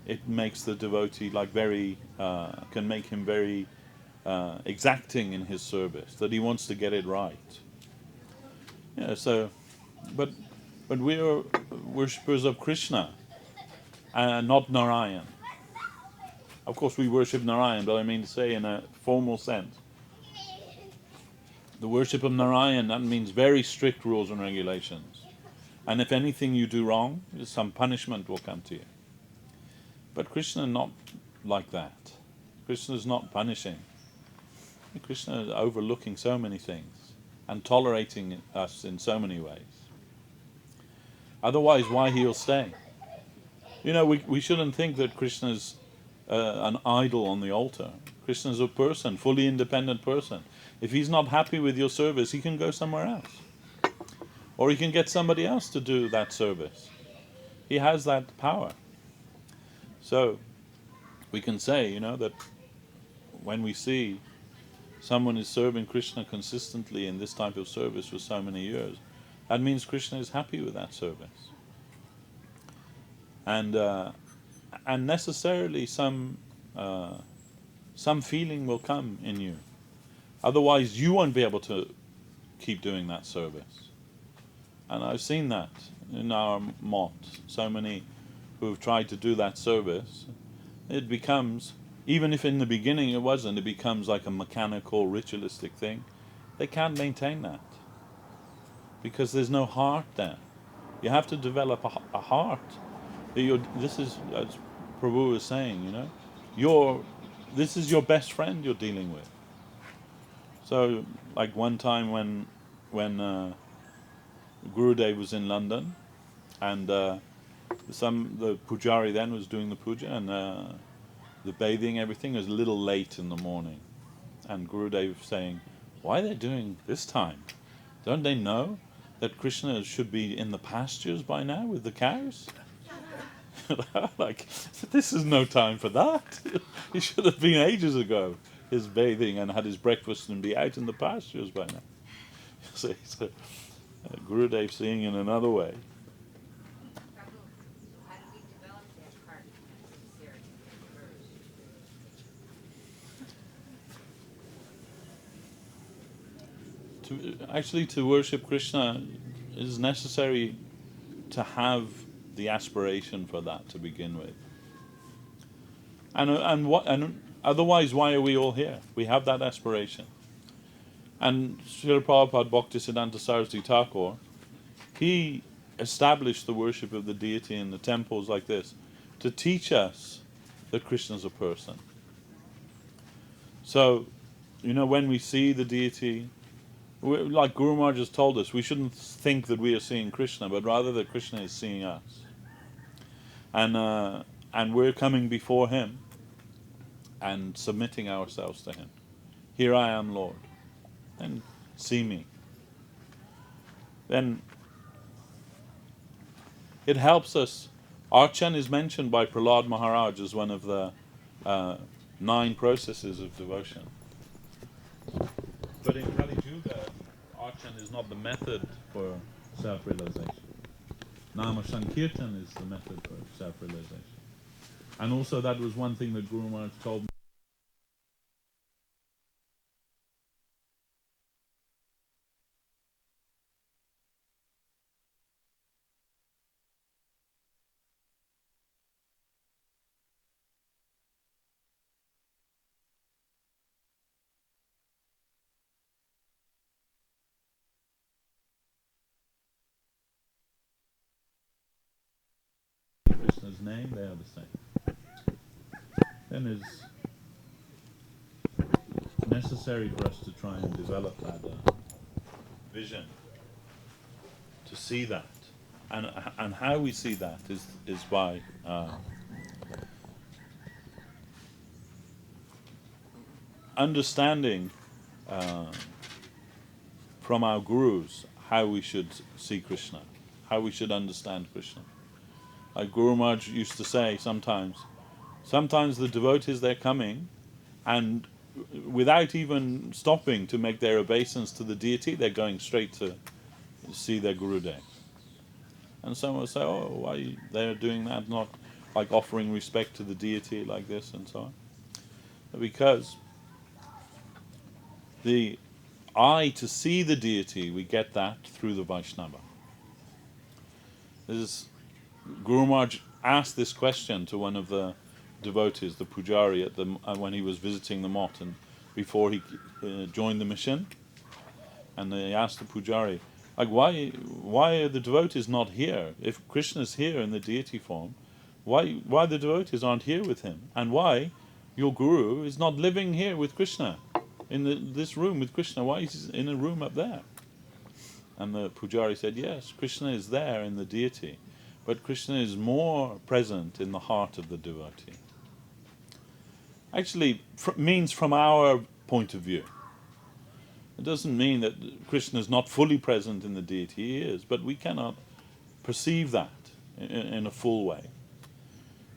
it makes the devotee can make him very exacting in his service, that he wants to get it right. But we are worshippers of Krishna, and not Narayan. Of course we worship Narayan, but I mean to say in a formal sense. The worship of Narayan, that means very strict rules and regulations. And if anything you do wrong, some punishment will come to you. But Krishna is not like that. Krishna is not punishing. Krishna is overlooking so many things and tolerating us in so many ways. Otherwise, why he'll stay? We shouldn't think that Krishna's an idol on the altar. Krishna's a person, fully independent person. If he's not happy with your service, he can go somewhere else. or he can get somebody else to do that service. He has that power. So we can say, that when we see someone is serving Krishna consistently in this type of service for so many years, that means Krishna is happy with that service. And necessarily some feeling will come in you. Otherwise you won't be able to keep doing that service. And I've seen that in our mott. So many who have tried to do that service, it becomes, even if in the beginning it wasn't, it becomes like a mechanical, ritualistic thing. They can't maintain that because there's no heart there. You have to develop a heart. This is, as Prabhu was saying, this is your best friend you're dealing with. So, like one time when Gurudev was in London, and the pujari then was doing the puja, and the bathing, everything was a little late in the morning, and Gurudev saying, "Why are they doing this time? Don't they know that Krishna should be in the pastures by now with the cows?" Like, this is no time for that. He should have been ages ago, his bathing and had his breakfast and be out in the pastures by now. So Gurudev seeing in another way. Prabhu, how do we develop that heart necessary To worship Krishna is necessary to have the aspiration for that to begin with. And otherwise, why are we all here? We have that aspiration. And Srila Prabhupada Bhaktisiddhanta Saraswati Thakur, he established the worship of the deity in the temples like this to teach us that Krishna is a person. So, when we see the deity, like Guru Maharaj has told us, we shouldn't think that we are seeing Krishna, but rather that Krishna is seeing us. And we're coming before him and submitting ourselves to him. Here I am, Lord. And see me. Then it helps us. Archan is mentioned by Prahlad Maharaj as one of the 9 processes of devotion. But in Kali Yuga, Archan is not the method for self-realization. Nama Sankirtan is the method for self-realization. And also that was one thing that Guru Maharaj told me. Krishna's name, they are the same. Then it's necessary for us to try and develop that vision, to see that. And how we see that is by understanding from our gurus how we should see Krishna, how we should understand Krishna. Like Guru Maharaj used to say sometimes the devotees, they're coming and without even stopping to make their obeisance to the deity, they're going straight to see their Gurudev. And someone will say, "Oh, why they're doing that, not like offering respect to the deity like this," and so on. Because the eye to see the deity, we get that through the Vaishnava. Guru Maharaj asked this question to one of the devotees, the pujari, when he was visiting the mott and before he joined the mission. And they asked the pujari, like, why are the devotees not here? If Krishna's here in the deity form, why the devotees aren't here with him? And why your guru is not living here with Krishna, in this room with Krishna? Why is he in a room up there? And the pujari said, yes, Krishna is there in the deity, but Krishna is more present in the heart of the devotee. Actually, means from our point of view. It doesn't mean that Krishna is not fully present in the deity. He is, but we cannot perceive that in a full way.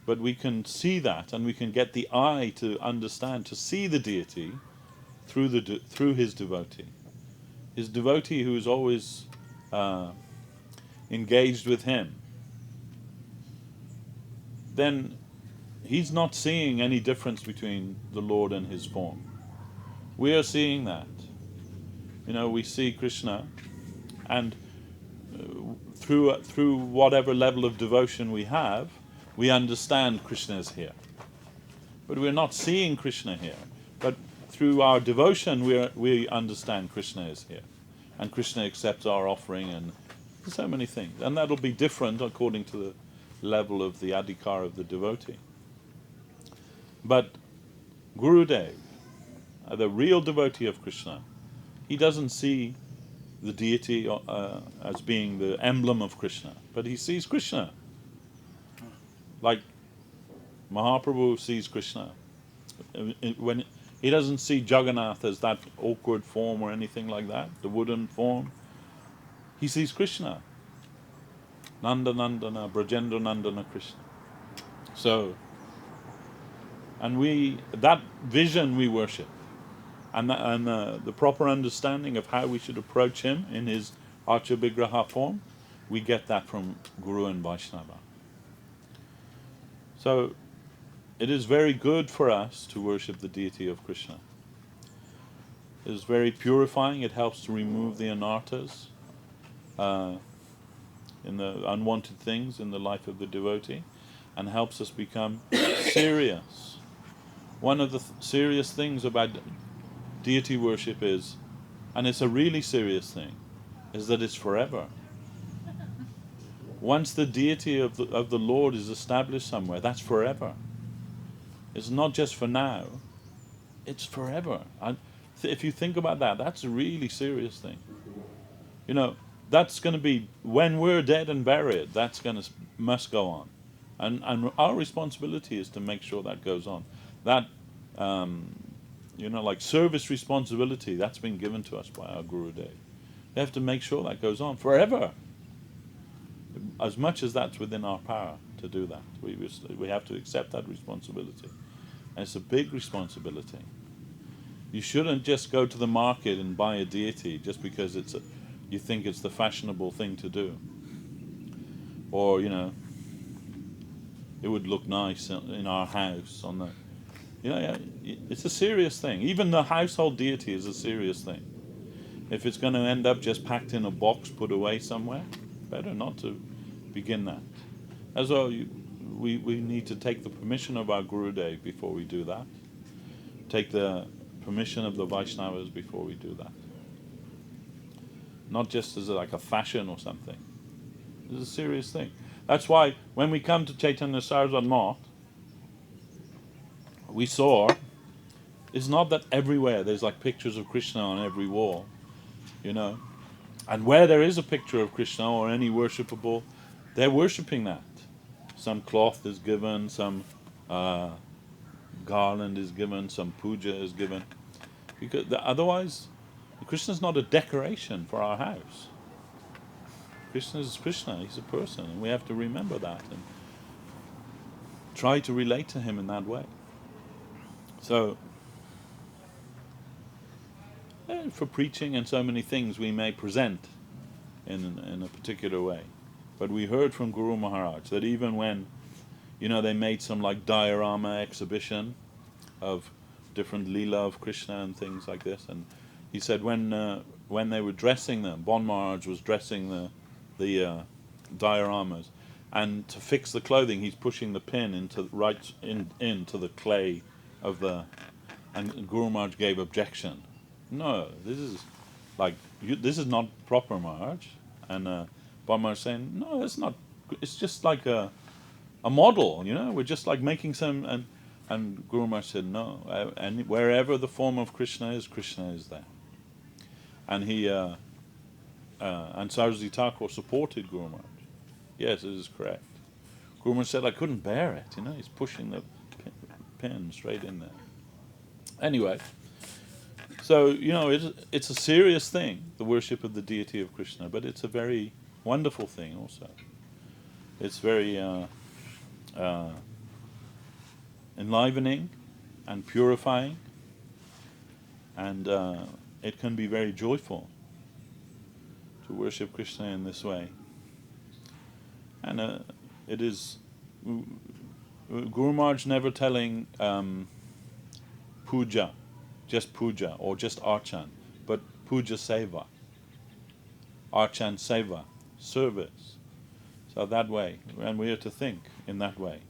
But we can see that, and we can get the eye to understand, to see the deity through his devotee. His devotee who is always engaged with him. Then he's not seeing any difference between the Lord and his form. We are seeing that. We see Krishna, and through whatever level of devotion we have, we understand Krishna is here. But we're not seeing Krishna here. But through our devotion, we understand Krishna is here. And Krishna accepts our offering and so many things. And that'll be different according to the level of the adhikar of the devotee. But Gurudev, the real devotee of Krishna, he doesn't see the deity as being the emblem of Krishna, but he sees Krishna. Like Mahaprabhu sees Krishna. When he doesn't see Jagannath as that awkward form or anything like that, the wooden form. He sees Krishna. Nanda Nandana, Brajendra Nandana Krishna. So, and that vision we worship. And the proper understanding of how we should approach him in his Archa Vigraha form, we get that from Guru and Vaishnava. So, it is very good for us to worship the deity of Krishna. It is very purifying. It helps to remove the anarthas, in the unwanted things in the life of the devotee, and helps us become serious. One of the serious things about deity worship is, and it's a really serious thing, is that it's forever. Once the deity of the Lord is established somewhere, that's forever. It's not just for now, it's forever. And if you think about that, that's a really serious thing. That's going to be, when we're dead and buried, must go on. And our responsibility is to make sure that goes on. That, like service responsibility, that's been given to us by our Gurudev. We have to make sure that goes on forever. As much as that's within our power to do that. We have to accept that responsibility. And it's a big responsibility. You shouldn't just go to the market and buy a deity just because you think it's the fashionable thing to do. Or, it would look nice in our house on the... it's a serious thing. Even the household deity is a serious thing. If it's going to end up just packed in a box, put away somewhere, better not to begin that. As well, we need to take the permission of our Gurudev before we do that. Take the permission of the Vaishnavas before we do that. Not just as like a fashion or something. It's a serious thing. That's why when we come to Chaitanya Saraswat Math, we saw, it's not that everywhere there's like pictures of Krishna on every wall, and where there is a picture of Krishna or any worshipable, they're worshipping that. Some cloth is given, some garland is given, some puja is given, because otherwise Krishna is not a decoration for our house. Krishna is Krishna, he's a person, and we have to remember that and try to relate to him in that way. So, for preaching and so many things we may present in a particular way. But we heard from Guru Maharaj that even when, they made some like diorama exhibition of different Leela of Krishna and things like this, and he said when they were dressing them, Bon Maharaj was dressing the dioramas, and to fix the clothing, he's pushing the pin into the clay of the, and Guru Maharaj gave objection. No, this is not proper, Maharaj. And Bon Maharaj saying, no, it's not. It's just like a model, We're just like making some. And Guru Maharaj said, no. And wherever the form of Krishna is there. And he and Saraswati Thakur supported Guru Maharaj. Yes, it is correct. Guru Maharaj said, I couldn't bear it. He's pushing the pin straight in there. Anyway, So, it's a serious thing, the worship of the deity of Krishna, but it's a very wonderful thing also. It's very enlivening and purifying, and it can be very joyful to worship Krishna in this way. And it is Guru Maharaj never telling puja, just puja or just archan, but puja seva, archan seva, service. So that way, and we are to think in that way.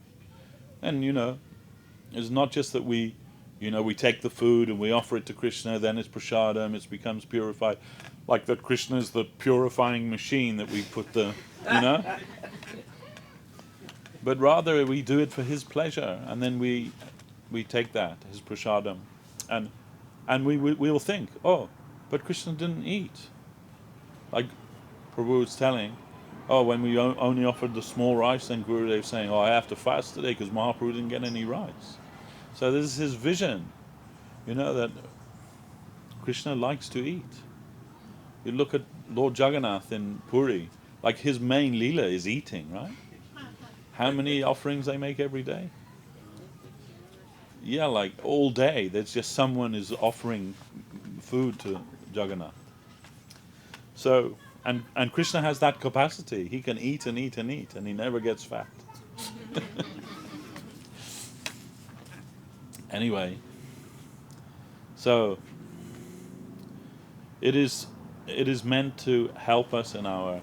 And it's not just that we take the food and we offer it to Krishna, then it's prasadam, it becomes purified. Like that Krishna is the purifying machine that we put but rather we do it for his pleasure, and then we take that, his prasadam, and we will think, oh, but Krishna didn't eat. Like Prabhu was telling, when we only offered the small rice, then Gurudev saying, I have to fast today because Mahaprabhu didn't get any rice. So this is his vision, that Krishna likes to eat. You look at Lord Jagannath in Puri, like his main leela is eating, right? How many offerings they make every day? Yeah, like all day, there's just someone is offering food to Jagannath. So, and Krishna has that capacity. He can eat and eat and eat, and he never gets fat. Anyway, so it is meant to help us in our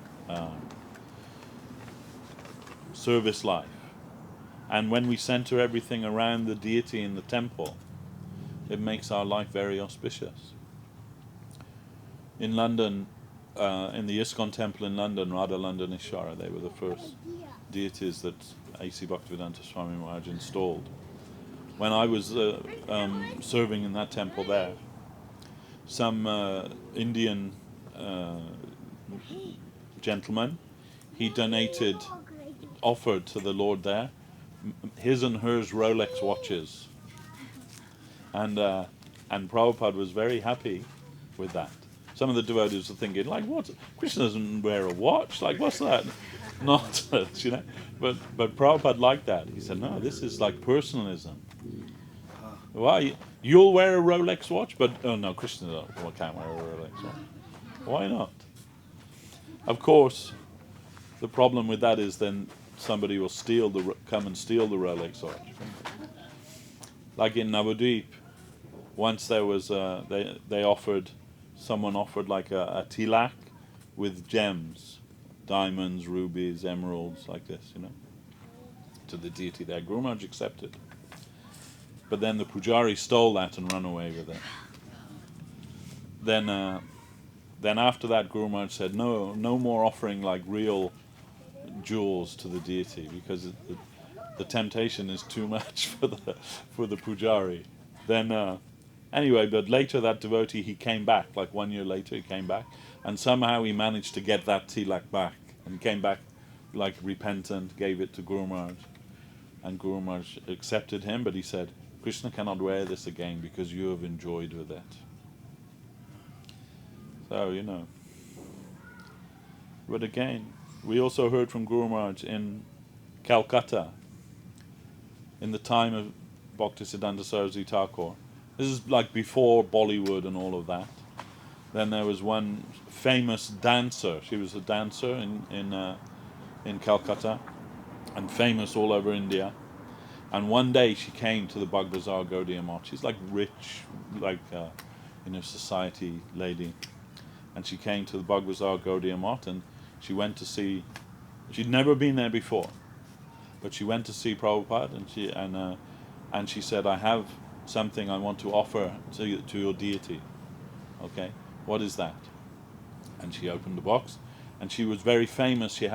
service life. And when we center everything around the deity in the temple, it makes our life very auspicious. In London, in the ISKCON temple in London, Radha Landaneshwara, they were the first deities that A.C. Bhaktivedanta Swami Maharaj installed. When I was serving in that temple there, some Indian gentleman, he offered to the Lord there his and hers Rolex watches, and Prabhupada was very happy with that. Some of the devotees are thinking, like, what? Krishna doesn't wear a watch. Like, what's that? Not, But Prabhupada liked that. He said, no, this is like personalism. Why? You'll wear a Rolex watch, but oh no, Krishna can't wear a Rolex watch. Why not? Of course, the problem with that is then somebody will come and steal the Rolex watch. Like in Navadvip, once there was someone offered like a tilak with gems, diamonds, rubies, emeralds, like this, to the deity there. Guru Maharaj accepted. But then the pujari stole that and ran away with it. Then after that, Guru Maharaj said, no more offering like real jewels to the deity, because the temptation is too much for the pujari. Then anyway, but later that devotee, he came back, like 1 year later he came back, and somehow he managed to get that tilak back, and came back like repentant, gave it to Guru Maharaj, and Guru Maharaj accepted him, but he said, Krishna cannot wear this again because you have enjoyed with it. So, But again, we also heard from Guru Maharaj in Calcutta, in the time of Bhaktisiddhanta Saraswati Thakur. This is like before Bollywood and all of that. Then there was one famous dancer. She was a dancer in Calcutta, and famous all over India. And one day she came to the Bag Bazaar Gaudiya Math. She's like rich, like society lady. And she came to the Bag Bazaar Gaudiya Math, and she went to see. She'd never been there before, but she went to see Prabhupada, and she said, "I have something I want to offer to your deity." Okay, what is that? And she opened the box, and she was very famous. She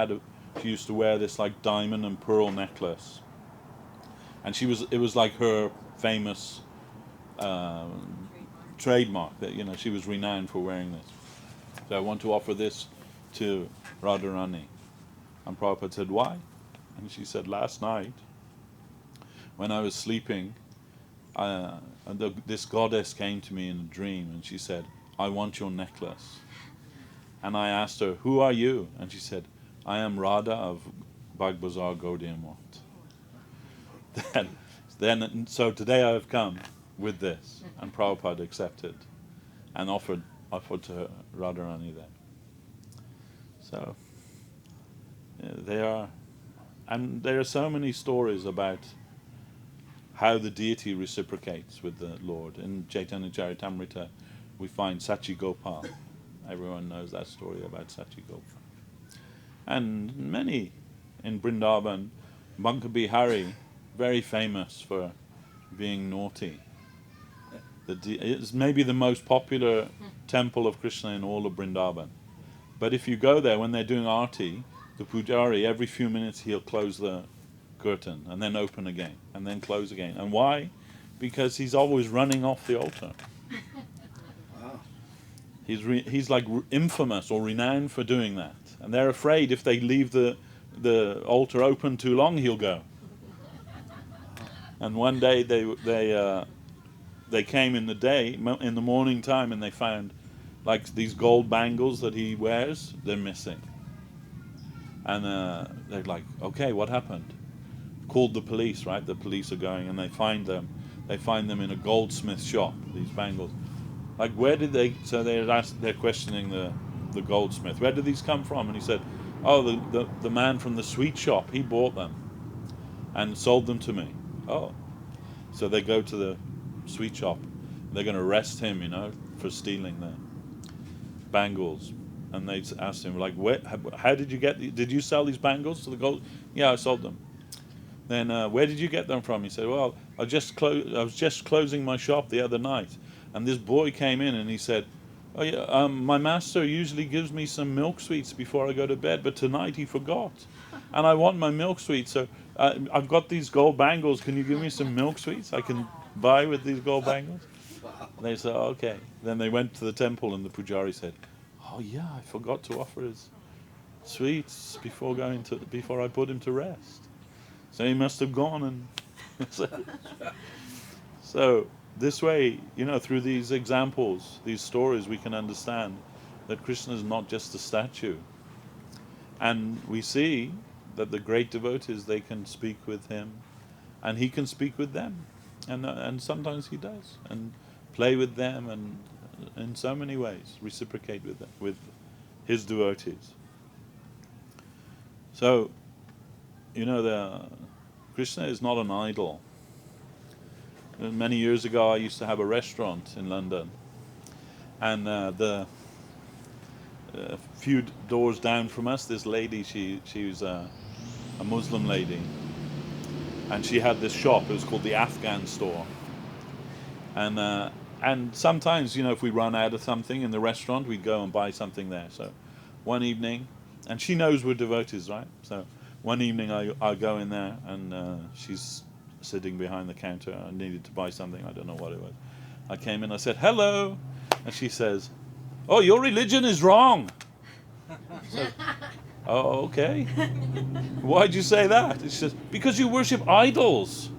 used to wear this like diamond and pearl necklace. And it was like her famous trademark that she was renowned for wearing this. So I want to offer this to Radharani. And Prabhupada said, why? And she said, last night when I was sleeping, And this goddess came to me in a dream, and she said, "I want your necklace." And I asked her, "Who are you?" And she said, "I am Radha of Bagbazar Gaudiya Math." So today I have come with this, and Prabhupada accepted and offered to her Radharani there. So there are so many stories about how the deity reciprocates with the Lord. In Chaitanya Charitamrita, we find Sachi Gopal. Everyone knows that story about Sachi Gopal. And many in Vrindavan. Banka Bihari, very famous for being naughty. It's maybe the most popular temple of Krishna in all of Vrindavan. But if you go there when they're doing arti, the pujari, every few minutes he'll close the curtain and then open again and then close again. And why? Because he's always running off the altar. Wow. He's like infamous or renowned for doing that. And they're afraid if they leave the altar open too long, he'll go. And one day they came in the morning time, and they found like these gold bangles that he wears, they're missing. And they're like, okay, what happened? Called the police, right? The police are going, and they find them. They find them in a goldsmith shop, these bangles. Like, where did they... So they're questioning the goldsmith. Where did these come from? And he said, oh, the man from the sweet shop, he bought them and sold them to me. Oh. So they go to the sweet shop. They're going to arrest him, for stealing the bangles. And they asked him, like, how did you did you sell these bangles to the gold? Yeah, I sold them. Then where did you get them from? He said, well, I was just closing my shop the other night, and this boy came in and he said, oh yeah, my master usually gives me some milk sweets before I go to bed, but tonight he forgot, and I want my milk sweets. So I've got these gold bangles. Can you give me some milk sweets I can buy with these gold bangles? And they said, oh, okay. Then they went to the temple, and the pujari said, oh yeah, I forgot to offer his sweets before I put him to rest. So he must have gone and so this way, through these examples, these stories, we can understand that Krishna is not just a statue. And we see that the great devotees, they can speak with him, and he can speak with them, and sometimes he does, and play with them, and in so many ways reciprocate with them, with his devotees. So, Krishna is not an idol. Many years ago, I used to have a restaurant in London, and a few doors down from us, this lady, she was a Muslim lady, and she had this shop. It was called the Afghan store, and sometimes, if we run out of something in the restaurant, we'd go and buy something there. So one evening, and she knows we're devotees, right? So one evening I go in there, and she's sitting behind the counter. I needed to buy something. I don't know what it was. I came in, I said, hello. And she says, oh, your religion is wrong. So, oh, okay. Why'd you say that? She says, because you worship idols.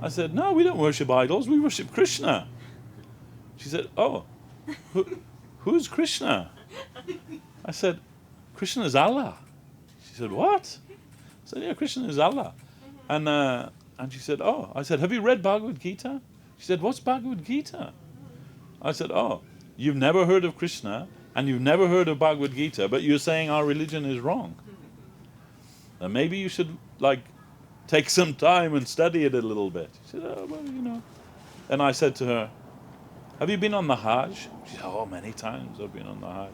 I said, no, we don't worship idols. We worship Krishna. She said, oh, who's Krishna? I said, Krishna is Allah. She said, what? I said, yeah, Krishna is Allah. And she said, oh. I said, have you read Bhagavad Gita? She said, what's Bhagavad Gita? I said, oh, you've never heard of Krishna, and you've never heard of Bhagavad Gita, but you're saying our religion is wrong. Now maybe you should, take some time and study it a little bit. She said, oh, well, And I said to her, have you been on the Hajj? She said, oh, many times I've been on the Hajj.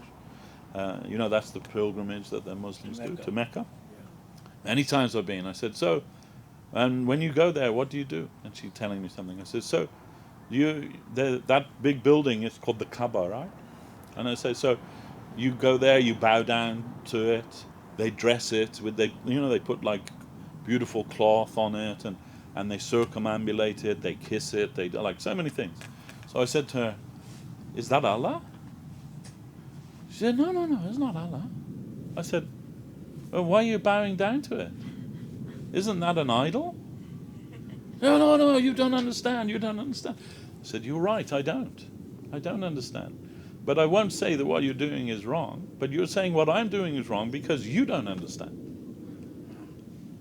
That's the pilgrimage that the Muslims do to Mecca. Yeah. Many times I've been. I said, so, and when you go there, what do you do? And she's telling me something. I said, so, that big building is called the Kaaba, right? And I said, so, you go there, you bow down to it, they dress it with, they put beautiful cloth on it, and they circumambulate it, they kiss it, they do so many things. So I said to her, is that Allah? She said, no, it's not Allah. I said, well, why are you bowing down to it? Isn't that an idol? No, no, no, you don't understand, you don't understand. I said, you're right, I don't understand. But I won't say that what you're doing is wrong, but you're saying what I'm doing is wrong because you don't understand.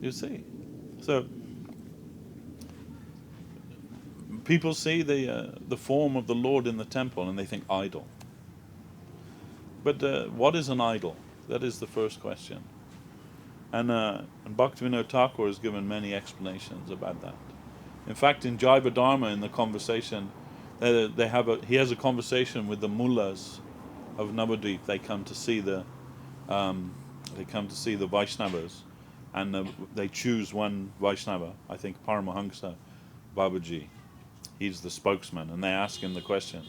You see? So, people see the form of the Lord in the temple and they think idol. But what is an idol? That is the first question. And Bhaktivinoda Thakur has given many explanations about that. In fact, in Jaiva Dharma, in the conversation, he has a conversation with the mullahs of Navadvip. They come to see the Vaishnavas, and they choose one Vaishnava. I think Paramahansa Babaji. He's the spokesman, and they ask him the question.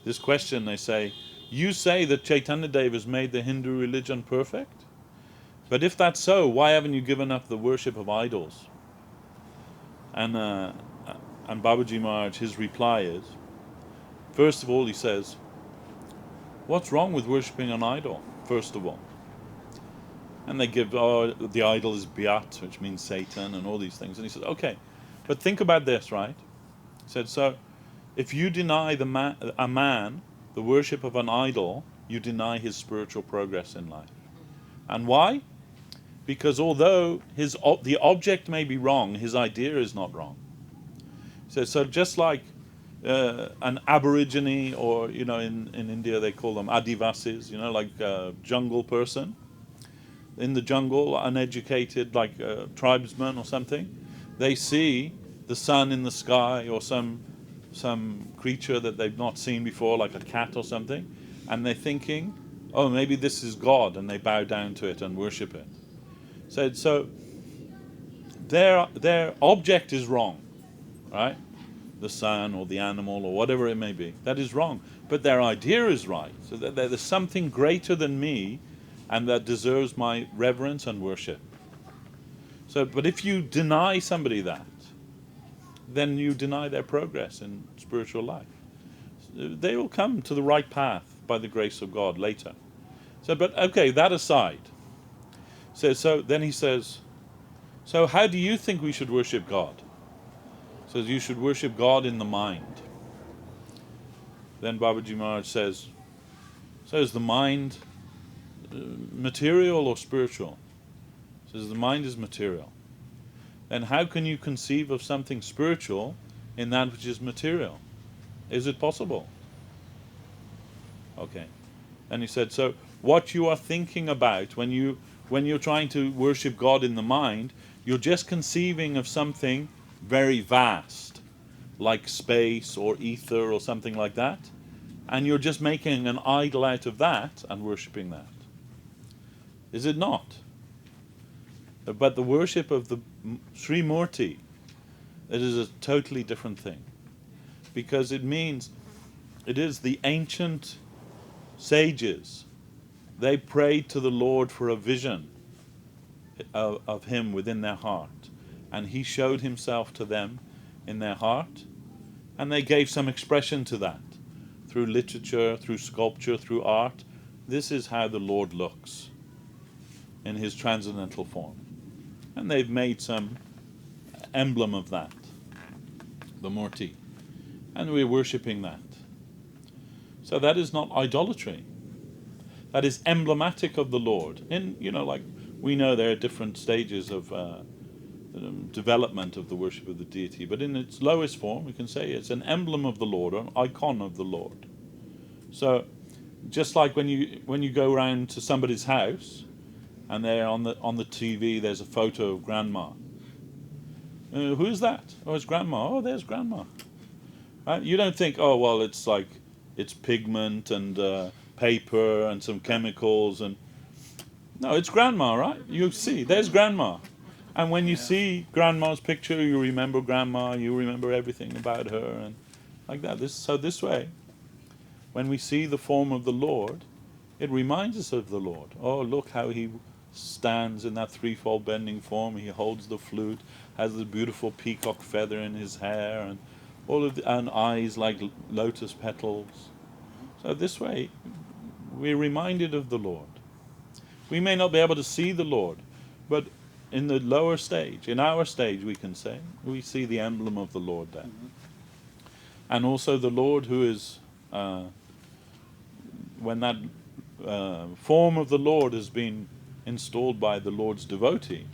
This question, they say, you say that Chaitanya Dev has made the Hindu religion perfect? But if that's so, why haven't you given up the worship of idols? And Babaji Maharaj, his reply is, first of all, he says, what's wrong with worshipping an idol, first of all? And they give, the idol is Biat, which means Satan, and all these things. And he says, okay, but think about this, right? He said, so, if you deny a man the worship of an idol, you deny his spiritual progress in life. And why? Because although the object may be wrong, his idea is not wrong. So just like an aborigine, or in India they call them adivasis, like a jungle person in the jungle, uneducated, like a tribesman or something, they see the sun in the sky or some creature that they've not seen before, like a cat or something, and they're thinking, oh, maybe this is God, and they bow down to it and worship it. So their object is wrong, right? The sun or the animal or whatever it may be, that is wrong. But their idea is right. So that there's something greater than me, and that deserves my reverence and worship. So, but if you deny somebody that, then you deny their progress in spiritual life. They will come to the right path by the grace of God later. So, but okay, that aside. So then he says, so how do you think we should worship God? He says, you should worship God in the mind. Then Babaji Maharaj says, so is the mind material or spiritual? He says, the mind is material. Then how can you conceive of something spiritual in that which is material? Is it possible? Okay. And he said, so what you are thinking about when you're trying to worship God in the mind, you're just conceiving of something very vast, like space or ether or something like that, and you're just making an idol out of that and worshipping that. Is it not? But the worship of the Sri Murti, it is a totally different thing, because it is the ancient sages. They prayed to the Lord for a vision of him within their heart, and he showed himself to them in their heart, and they gave some expression to that through literature, through sculpture, through art. This is how the Lord looks in his transcendental form, and they've made some emblem of that, the Murti, and we're worshipping that. So that is not idolatry. That is emblematic of the Lord. And like we know there are different stages of development of the worship of the deity, but in its lowest form, we can say it's an emblem of the Lord, an icon of the Lord. So, just like when you go around to somebody's house, and there on the TV there's a photo of Grandma. Who is that? Oh, it's Grandma. Oh, there's Grandma. Right? You don't think, oh well, it's pigment and paper and some chemicals and no, it's Grandma, right? You see, there's Grandma. And when you see Grandma's picture, you remember Grandma, you remember everything about her, and like that. This way, when we see the form of the Lord, it reminds us of the Lord. Oh, look how he stands in that threefold bending form. He holds the flute, has the beautiful peacock feather in his hair, and and eyes like lotus petals. So this way, we're reminded of the Lord. We may not be able to see the Lord, but in the lower stage, in our stage, we can say, we see the emblem of the Lord there. And also the Lord who is, when that form of the Lord has been installed by the Lord's devotee,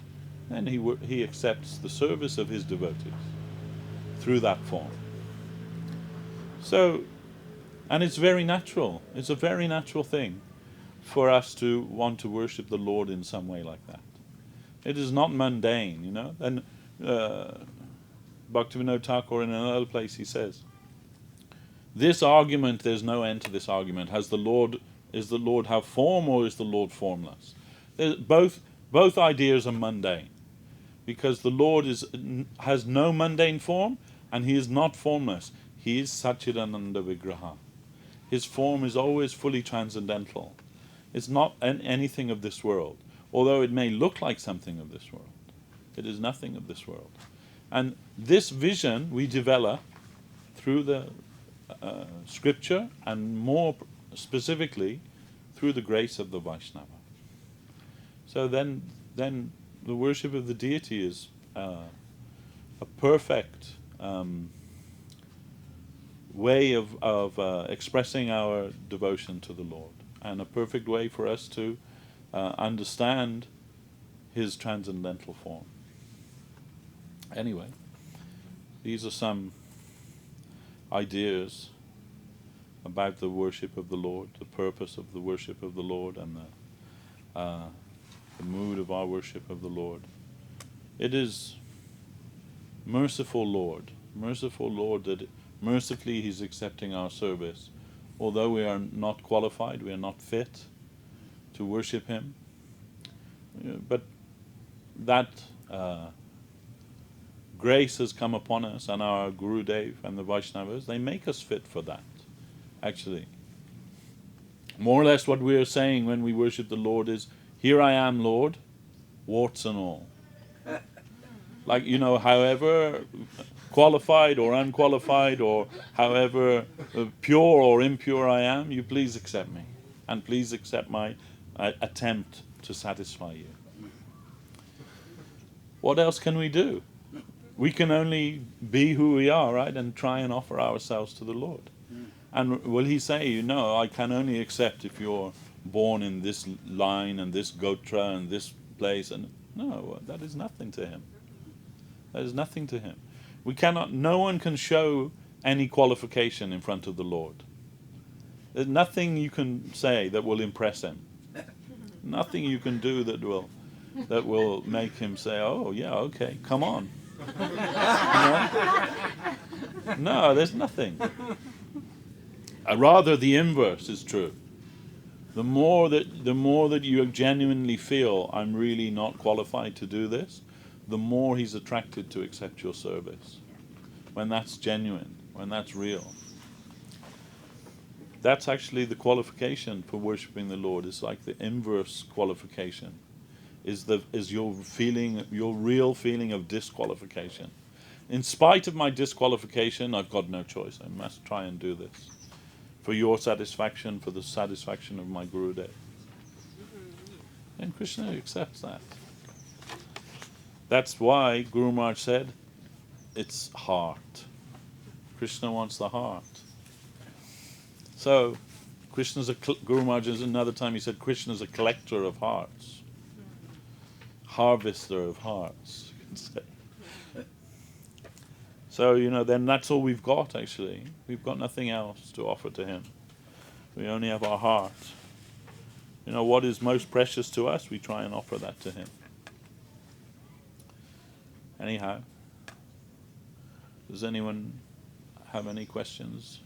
then he accepts the service of his devotees through that form. So, and it's very natural. It's a very natural thing for us to want to worship the Lord in some way like that. It is not mundane, you know. And Bhaktivinoda Thakur in another place he says, this argument, there's no end to this argument. Is the Lord have form or is the Lord formless? Both ideas are mundane, because the Lord has no mundane form and he is not formless. He is Satchidananda Vigraha. His form is always fully transcendental. It's not anything of this world, although it may look like something of this world. It is nothing of this world. And this vision we develop through the scripture, and more specifically through the grace of the Vaishnava. So then the worship of the deity is a perfect way of expressing our devotion to the Lord, and a perfect way for us to understand his transcendental form. Anyway, these are some ideas about the worship of the Lord, the purpose of the worship of the Lord, and the mood of our worship of the Lord. It is merciful Lord that mercifully he's accepting our service. Although we are not qualified, we are not fit to worship him, but that grace has come upon us, and our Gurudev and the Vaishnavas, they make us fit for that, actually. More or less what we are saying when we worship the Lord is, here I am, Lord, warts and all. Like, you know, however qualified or unqualified, or however pure or impure I am, you please accept me, and please accept my attempt to satisfy you. What else can we do? We can only be who we are, right, and try and offer ourselves to the Lord. And will he say, you know, I can only accept if you're born in this line and this gotra and this place? And no, that is nothing to him. That is nothing to him. We cannot, no one can show any qualification in front of the Lord. There's nothing you can say that will impress him. Nothing you can do that will make him say, oh yeah, okay, come on. No, there's nothing. Rather, the inverse is true. The more that you genuinely feel, I'm really not qualified to do this, the more he's attracted to accept your service. When that's genuine, when that's real. That's actually the qualification for worshipping the Lord. It's like the inverse qualification. Is your feeling, your real feeling of disqualification. In spite of my disqualification, I've got no choice. I must try and do this. For your satisfaction, for the satisfaction of my Gurudev. And Krishna accepts that. That's why Guru Maharaj said, it's heart. Krishna wants the heart. So, Guru Maharaj, another time he said, Krishna's a collector of hearts. Harvester of hearts, you can say. So, you know, then that's all we've got, actually. We've got nothing else to offer to him. We only have our heart. You know, what is most precious to us, we try and offer that to him. Anyhow, does anyone have any questions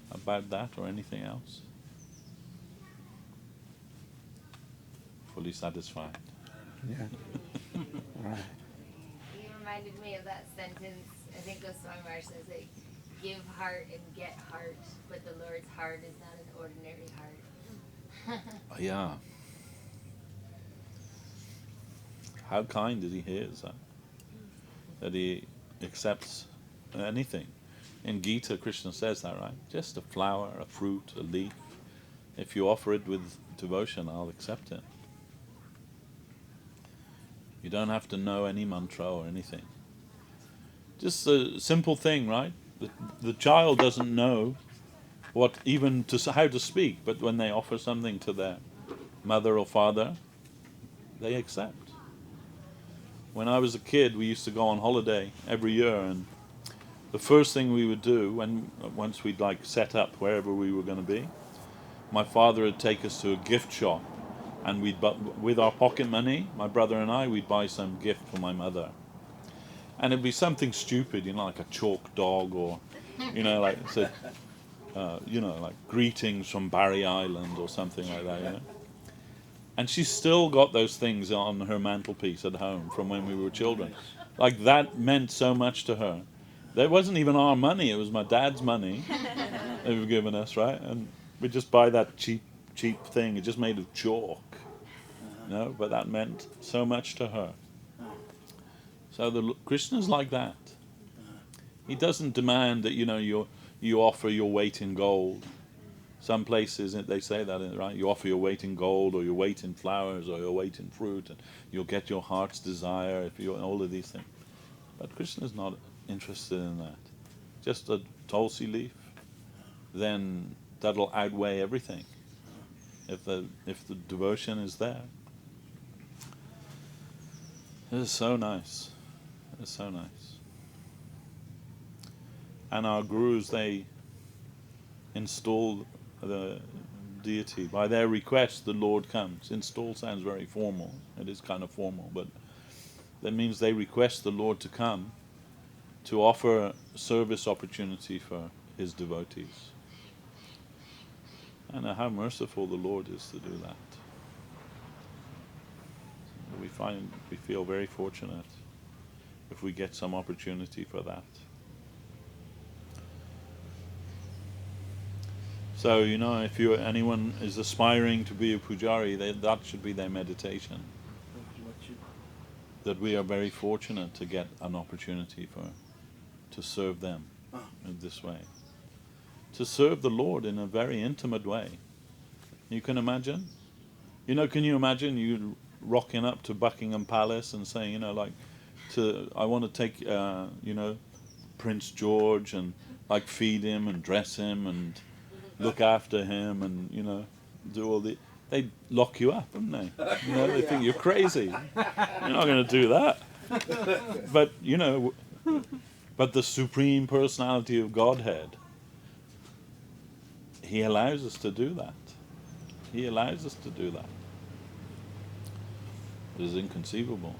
about that or anything else? Fully satisfied. Yeah. Right. You reminded me of that sentence. I think Goswami Maharaj says, like, give heart and get heart, but the Lord's heart is not an ordinary heart. Yeah. How kind that he hears that. That he accepts anything. In Gita, Krishna says that, right? Just a flower, a fruit, a leaf. If you offer it with devotion, I'll accept it. You don't have to know any mantra or anything. Just a simple thing, right? The child doesn't know how to speak, but when they offer something to their mother or father, they accept. When I was a kid, we used to go on holiday every year, and the first thing we would do once we'd like set up wherever we were going to be, my father would take us to a gift shop, and with our pocket money, my brother and I, we'd buy some gift for my mother. And it'd be something stupid, like a chalk dog, or like like greetings from Barry Island or something like that. And she's still got those things on her mantelpiece at home from when we were children. Like, that meant so much to her. That wasn't even our money, it was my dad's money they were giving us, right? And we just buy that cheap thing, it's just made of chalk. But that meant so much to her. So Krishna's like that. He doesn't demand that you offer your weight in gold. Some places they say that, right? You offer your weight in gold, or your weight in flowers, or your weight in fruit, and you'll get your heart's desire. If you all of these things, but Krishna's not interested in that. Just a tulsi leaf, then that'll outweigh everything. If the devotion is there, it is so nice. It's so nice. And our gurus, they install the deity. By their request, the Lord comes. Install sounds very formal. It is kind of formal, but that means they request the Lord to come to offer service opportunity for his devotees. And how merciful the Lord is to do that. We feel very fortunate if we get some opportunity for that. So, if anyone is aspiring to be a pujari, that should be their meditation. That we are very fortunate to get an opportunity to serve them in this way. To serve the Lord in a very intimate way. You can imagine? Can you imagine you rocking up to Buckingham Palace and saying, I want to take, Prince George and feed him and dress him and look after him and, do all the... They'd lock you up, wouldn't they? They think you're crazy. You're not going to do that. But, but the Supreme Personality of Godhead, he allows us to do that. He allows us to do that. It is inconceivable.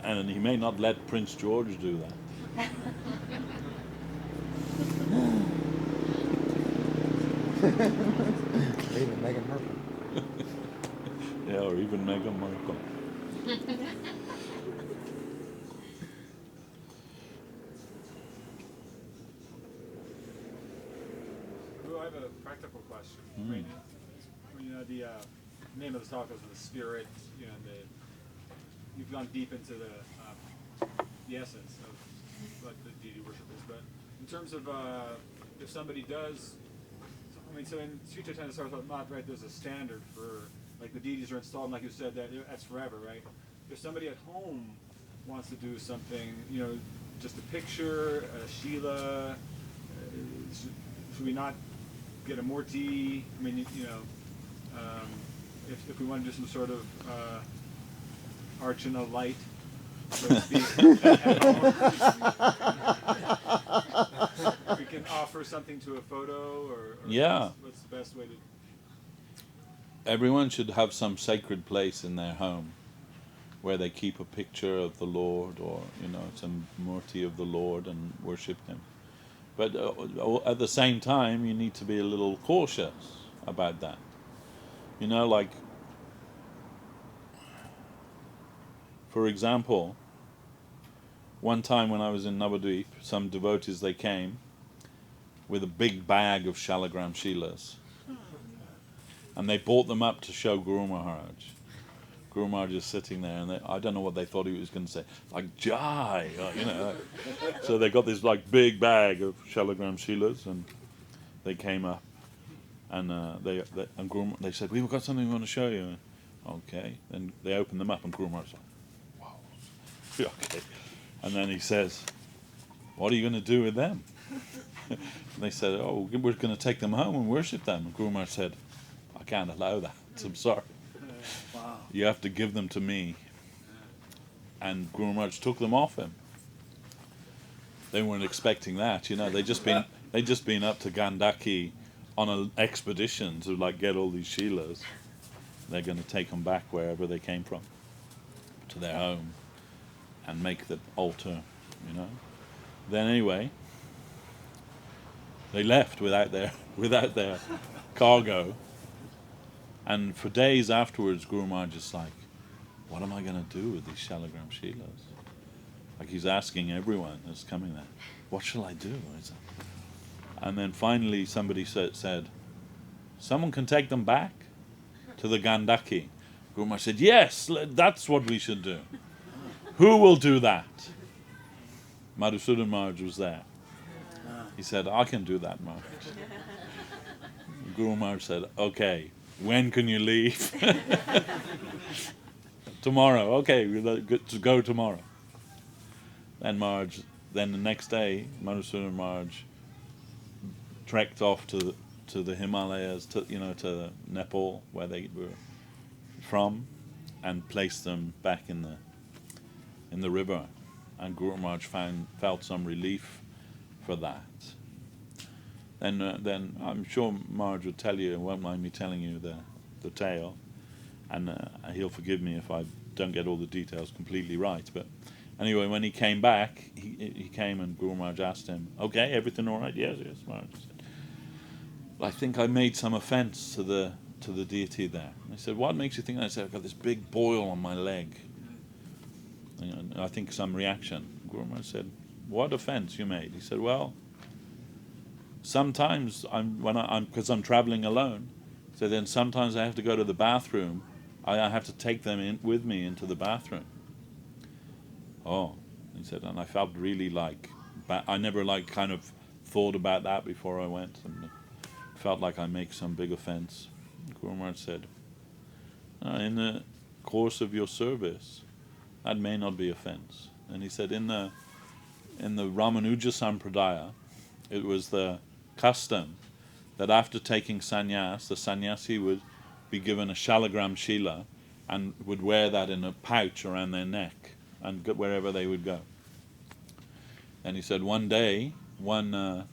And he may not let Prince George do that. Even Meghan Markle. Yeah, or even Meghan Markle. I have a practical question. Right now. The name of the talk is the spirit. You've gone deep into the essence of what the deity worship is. But in terms of if somebody does, so in Sri Chaitanya Saraswati, right, there's a standard for, the deities are installed, and like you said, that's forever, right? If somebody at home wants to do something, just a picture, a Sheila, should we not get a Murti? I mean, if we want to do some sort of Archan light, so to speak, at home, we can offer something to a photo, or yeah. What's the best way to... Everyone should have some sacred place in their home where they keep a picture of the Lord, or some murti of the Lord, and worship him. But at the same time, you need to be a little cautious about that. For example, one time when I was in Navadvip, some devotees, they came with a big bag of Shalagram Shilas. And they brought them up to show Guru Maharaj. Guru Maharaj is sitting there, and I don't know what they thought he was going to say. Jai, So they got this big bag of Shalagram Shilas, and they came up, And they said, we've got something we want to show you. Okay. Then they opened them up, and Guru Maharaj was like, wow. Okay. And then he says, what are you going to do with them? And they said, oh, we're going to take them home and worship them. And Guru Maharaj said, I can't allow that. I'm sorry. Wow. You have to give them to me. And Guru Maharaj took them off him. They weren't expecting that, you know. They'd just been up to Gandaki on an expedition to like get all these Shilas. They're going to take them back wherever they came from, to their home, and make the altar, you know. Then anyway, they left without their cargo, and for days afterwards, Guru Maharaj is like, what am I going to do with these Shalagram Shilas? Like he's asking everyone that's coming there, what shall I do? And then finally somebody said, someone can take them back to the Gandaki. Guru Maharaj said, yes, that's what we should do. Who will do that? Madhusudan Maharaj was there. He said, I can do that, Maharaj. Guru Maharaj said, okay, when can you leave? Tomorrow. Okay, we'll go tomorrow. Then the next day, Madhusudan Maharaj trekked off to the Himalayas, to Nepal, where they were from, and placed them back in the river. And Guru Maharaj felt some relief for that. Then I'm sure Maharaj would tell you, and won't mind me telling you the tale, and he'll forgive me if I don't get all the details completely right. But anyway, when he came back, he came and Guru Maharaj asked him, okay, everything all right? Yes, Maharaj said, I think I made some offense to the deity there. And I said, what makes you think that? I said, I've got this big boil on my leg. And I think some reaction. Guru Maharaj said, what offense you made? He said, well, sometimes because I'm traveling alone, so then sometimes I have to go to the bathroom. I have to take them in with me into the bathroom. Oh, he said, and I felt really I never kind of thought about that before I went, and felt like I make some big offense. Guru Maharaj said, in the course of your service, that may not be offense. And he said, in the Ramanuja Sampradaya, it was the custom that after taking sannyas, the sannyasi would be given a shalagram shila and would wear that in a pouch around their neck and go wherever they would go. And he said one day, one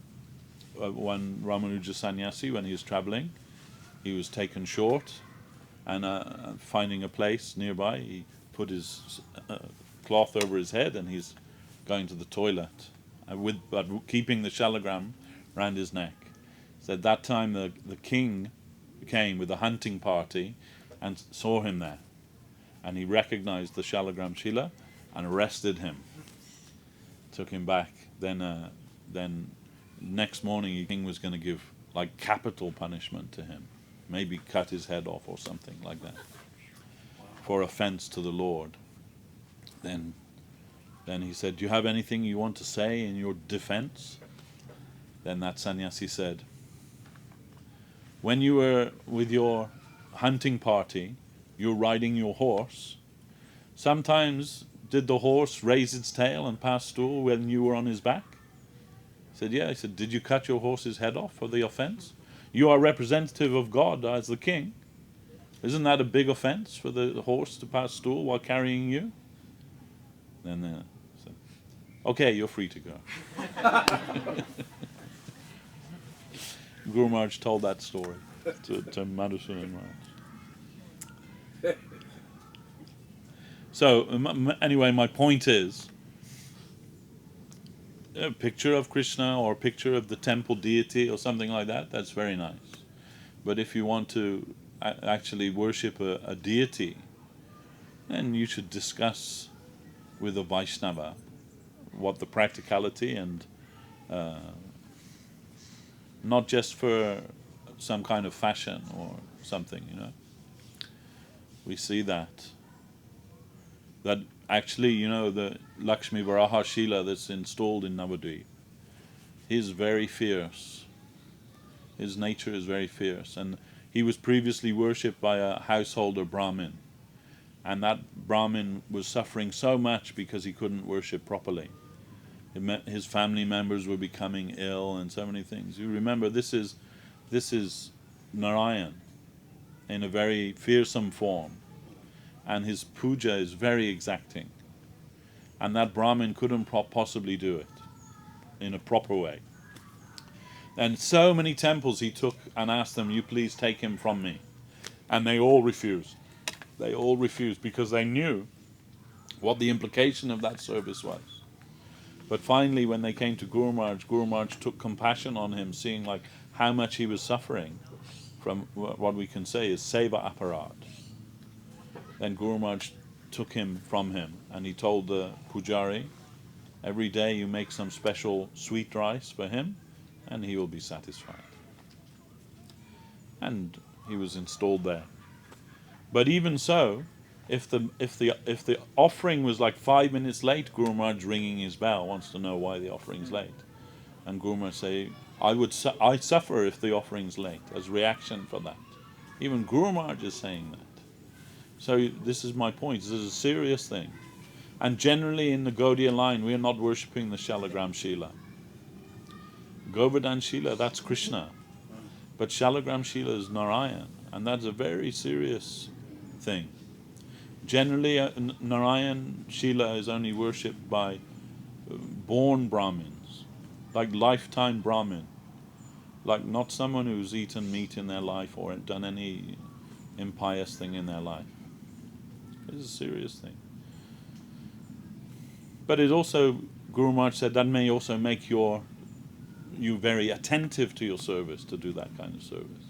Ramanuja sannyasi, when he was traveling, he was taken short, and finding a place nearby, he put his cloth over his head and he's going to the toilet, but keeping the shalagram round his neck. So at that time the king came with a hunting party and saw him there, and he recognized the shalagram shila and arrested him, took him back. Then next morning the king was going to give like capital punishment to him, maybe cut his head off or something like that, for offense to the Lord. Then he said, do you have anything you want to say in your defense? Then that sannyasi said, when you were with your hunting party, you were riding your horse, sometimes did the horse raise its tail and pass stool when you were on his back? He said, yeah. He said, did you cut your horse's head off for the offense? You are representative of God as the king. Isn't that a big offense for the horse to pass stool while carrying you? Then said, okay, you're free to go. Guru Maharaj told that story to Madhusudan Maharaj. So anyway, my point is, a picture of Krishna or a picture of the temple deity or something like that, that's very nice. But if you want to actually worship a deity, then you should discuss with a Vaishnava what the practicality and not just for some kind of fashion or something, We see that actually, the Lakshmi Varaha Shila that's installed in Navadvip is very fierce. His nature is very fierce, and he was previously worshipped by a householder Brahmin, and that Brahmin was suffering so much because he couldn't worship properly. His family members were becoming ill, and so many things. You remember, this is Narayan in a very fearsome form, and his puja is very exacting, and that Brahmin couldn't possibly do it in a proper way. And so many temples he took and asked them, "You please take him from me," and they all refused. They all refused because they knew what the implication of that service was. But finally, when they came to Guru Maharaj took compassion on him, seeing like how much he was suffering from what we can say is seva aparad. Then Guru Maharaj took him from him, and he told the pujari, every day you make some special sweet rice for him, and he will be satisfied. And he was installed there. But even so, if the offering was like 5 minutes late, Guru Maharaj ringing his bell, wants to know why the offering's late, and Guru Maharaj say, I suffer if the offering's late, as reaction for that. Even Guru Maharaj is saying that. So this is my point. This is a serious thing. And generally in the Gaudiya line, we are not worshipping the Shalagram Shila. Govardhan Shila, that's Krishna. But Shalagram Shila is Narayan, and that's a very serious thing. Generally, Narayan Shila is only worshipped by born Brahmins, like lifetime Brahmin, like not someone who's eaten meat in their life or done any impious thing in their life. It's a serious thing. But it also, Guru Maharaj said, that may also make you very attentive to your service, to do that kind of service.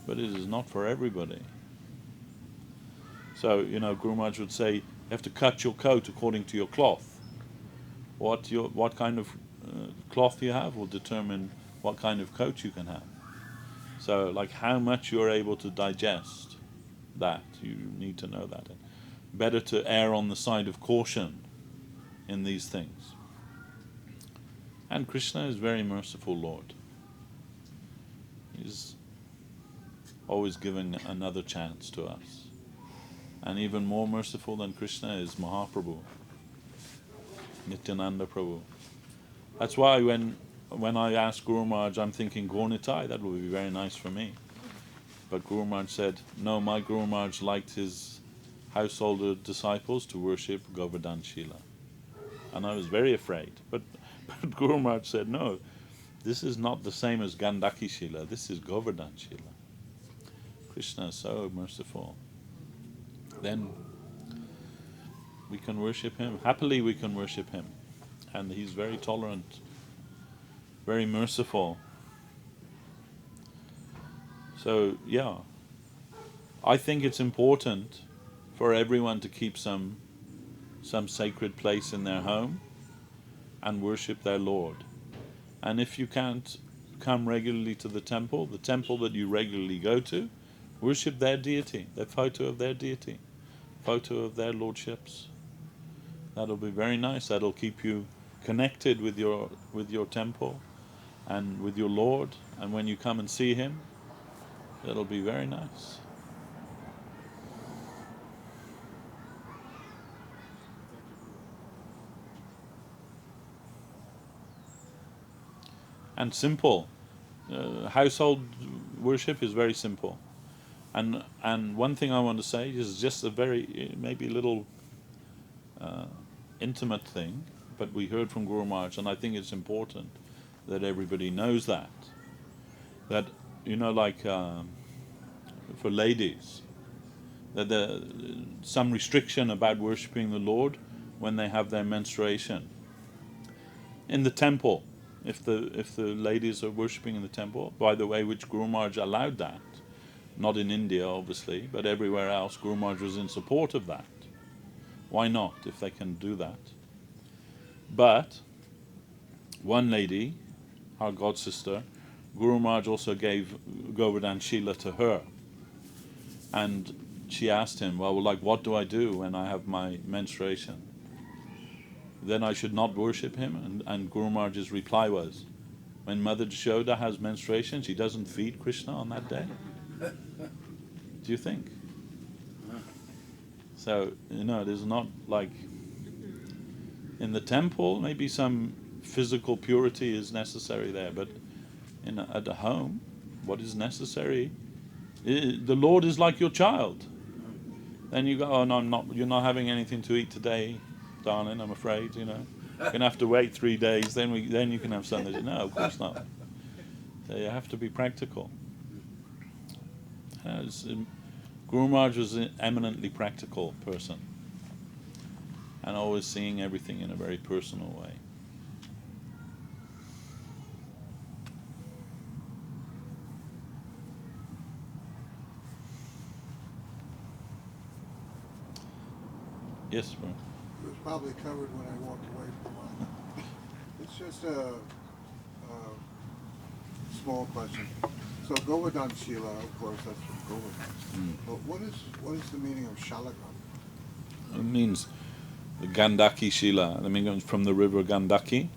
But it is not for everybody. So, Guru Maharaj would say, you have to cut your coat according to your cloth. What kind of cloth you have will determine what kind of coat you can have. So, like how much you're able to digest that, you need to know that. Better to err on the side of caution in these things. And Krishna is very merciful Lord. He's always giving another chance to us. And even more merciful than Krishna is Mahaprabhu, Nityananda Prabhu. That's why when I asked Guru Maharaj, I'm thinking Gaunitai, that would be very nice for me. But Guru Maharaj said, no, my Guru Maharaj liked his householder disciples to worship Govardhan Shila. And I was very afraid. But Guru Maharaj said, no, this is not the same as Gandaki Shila, this is Govardhan Shila. Krishna is so merciful. Then we can worship him. Happily we can worship him. And he's very tolerant, very merciful. So, yeah, I think it's important for everyone to keep some sacred place in their home and worship their Lord. And if you can't come regularly to the temple that you regularly go to, worship their deity, their photo of their deity, photo of their lordships. That'll be very nice. That'll keep you connected with your temple and with your Lord. And when you come and see him, it'll be very nice. And simple. Household worship is very simple. And one thing I want to say is just a very, maybe a little intimate thing, but we heard from Guru Maharaj, and I think it's important that everybody knows that. That, like for ladies, that there's some restriction about worshipping the Lord when they have their menstruation. In the temple, if the ladies are worshipping in the temple, by the way, which Guru Maharaj allowed that, not in India obviously, but everywhere else, Guru Maharaj was in support of that. Why not, if they can do that? But one lady, our god sister, Guru Maharaj also gave Govardhan Shila to her. And she asked him, well, like, what do I do when I have my menstruation? Then I should not worship him? And Guru Maharaj's reply was, when Mother Jashoda has menstruation, she doesn't feed Krishna on that day? Do you think? So, it is not like in the temple, maybe some physical purity is necessary there, but at the home, what is necessary? The Lord is like your child. Then you go, oh no, you're not having anything to eat today, darling, I'm afraid, You're going to have to wait 3 days, then you can have something. No, of course not. So you have to be practical. Guru Maharaj was an eminently practical person, and always seeing everything in a very personal way. Yes, bro. It was probably covered when I walked away from mine. It's just a small question. So Govardhan Shila, of course, that's from Govardhan. But what is the meaning of Shalagram? It means the Gandaki Shila. I mean, it comes from the river Gandaki,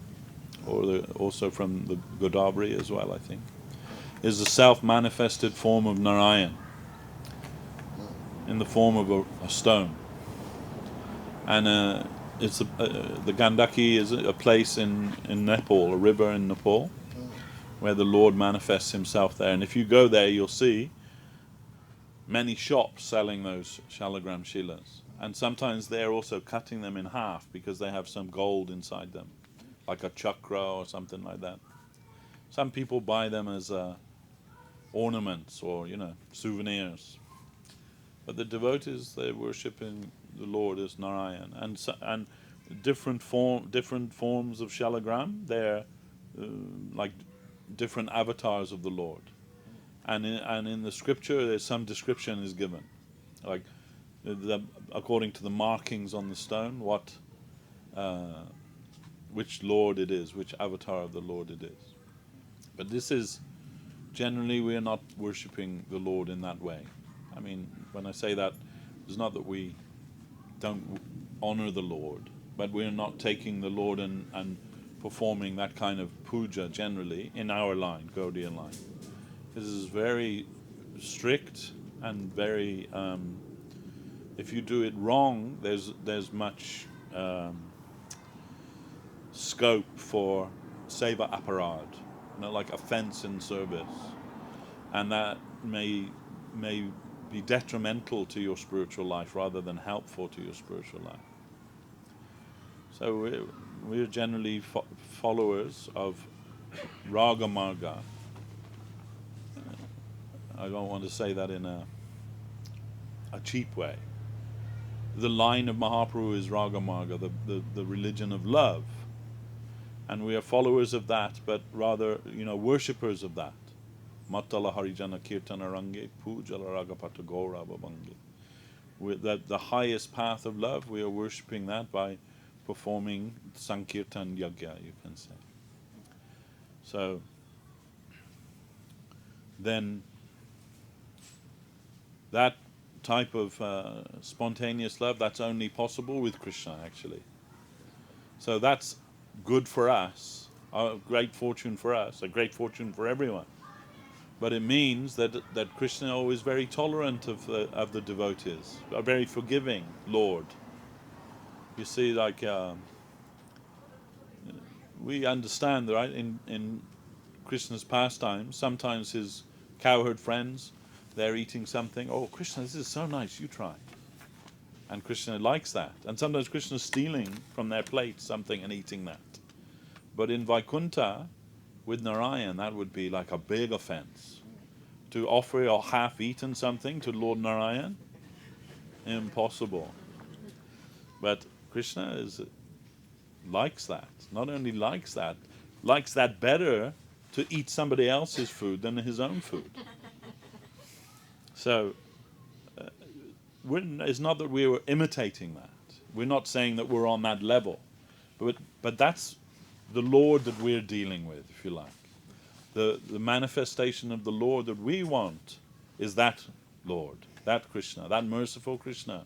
or also from the Godavari as well, I think. Is a self-manifested form of Narayan in the form of a stone. And the Gandaki is a place in Nepal, a river in Nepal, where the Lord manifests himself there. And if you go there, you'll see many shops selling those Shalagram Shilas. And sometimes they're also cutting them in half because they have some gold inside them, like a chakra or something like that. Some people buy them as ornaments or, souvenirs. But the devotees, they're worshipping the Lord as Narayan. And different forms of Shalagram, they're like different avatars of the Lord. And in the scripture, there's some description is given. Like, according to the markings on the stone, which Lord it is, which avatar of the Lord it is. But this is, generally we are not worshipping the Lord in that way. I mean, when I say that, it's not that we don't honor the Lord, but we're not taking the Lord and performing that kind of puja generally in our line, Gaudiya line. This is very strict and very, if you do it wrong, there's much scope for seva aparad, like offense in service, and that may be detrimental to your spiritual life rather than helpful to your spiritual life. So we're generally followers of Raga Marga. I don't want to say that in a cheap way. The line of Mahaprabhu is Raga Marga, the religion of love. And we are followers of that, but rather, worshippers of that. Matala Harijana Kirtana Range, Pujala Ragapata Gaura Babangi. With the highest path of love, we are worshipping that by performing Sankirtan Yagya, you can say. So, then that type of spontaneous love, that's only possible with Krishna, actually. So that's good for us, a great fortune for us, a great fortune for everyone. But it means that Krishna is very tolerant of the devotees, a very forgiving Lord. You see, like, we understand, right, in Krishna's pastimes, sometimes his cowherd friends, they're eating something. Oh, Krishna, this is so nice, you try. And Krishna likes that. And sometimes Krishna's stealing from their plate something and eating that. But in Vaikuntha, with Narayan, that would be like a big offense. To offer or half-eaten something to Lord Narayan, impossible. But Krishna likes that. Not only likes that better to eat somebody else's food than his own food. So, it's not that we were imitating that. We're not saying that we're on that level. But that's the Lord that we're dealing with, if you like. The manifestation of the Lord that we want is that Lord, that Krishna, that merciful Krishna.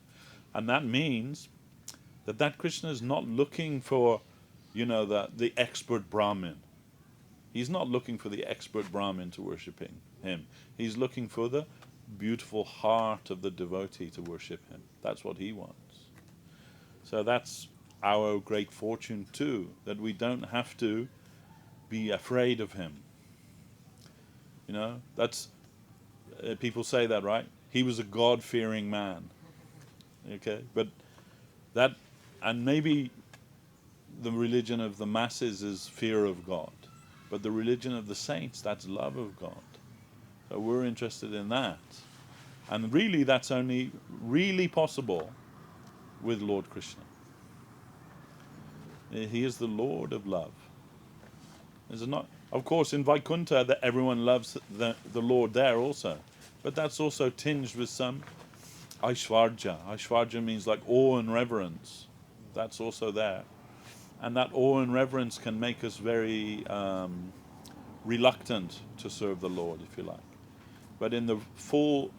And that means that Krishna is not looking for, the expert Brahmin. He's not looking for the expert Brahmin to worship him. He's looking for the beautiful heart of the devotee to worship him. That's what he wants. So that's our great fortune too, that we don't have to be afraid of him. You know, that's people say that, right? He was a God-fearing man. Okay, but that, and maybe the religion of the masses is fear of God, but the religion of the saints, that's love of God. So we're interested in that. And really that's only really possible with Lord Krishna. He is the Lord of love. Is it not? Of course in Vaikuntha that everyone loves the Lord there also, but that's also tinged with some Aishvarja. Aishvarja means like awe and reverence. That's also there. And that awe and reverence can make us very reluctant to serve the Lord, if you like. But in the full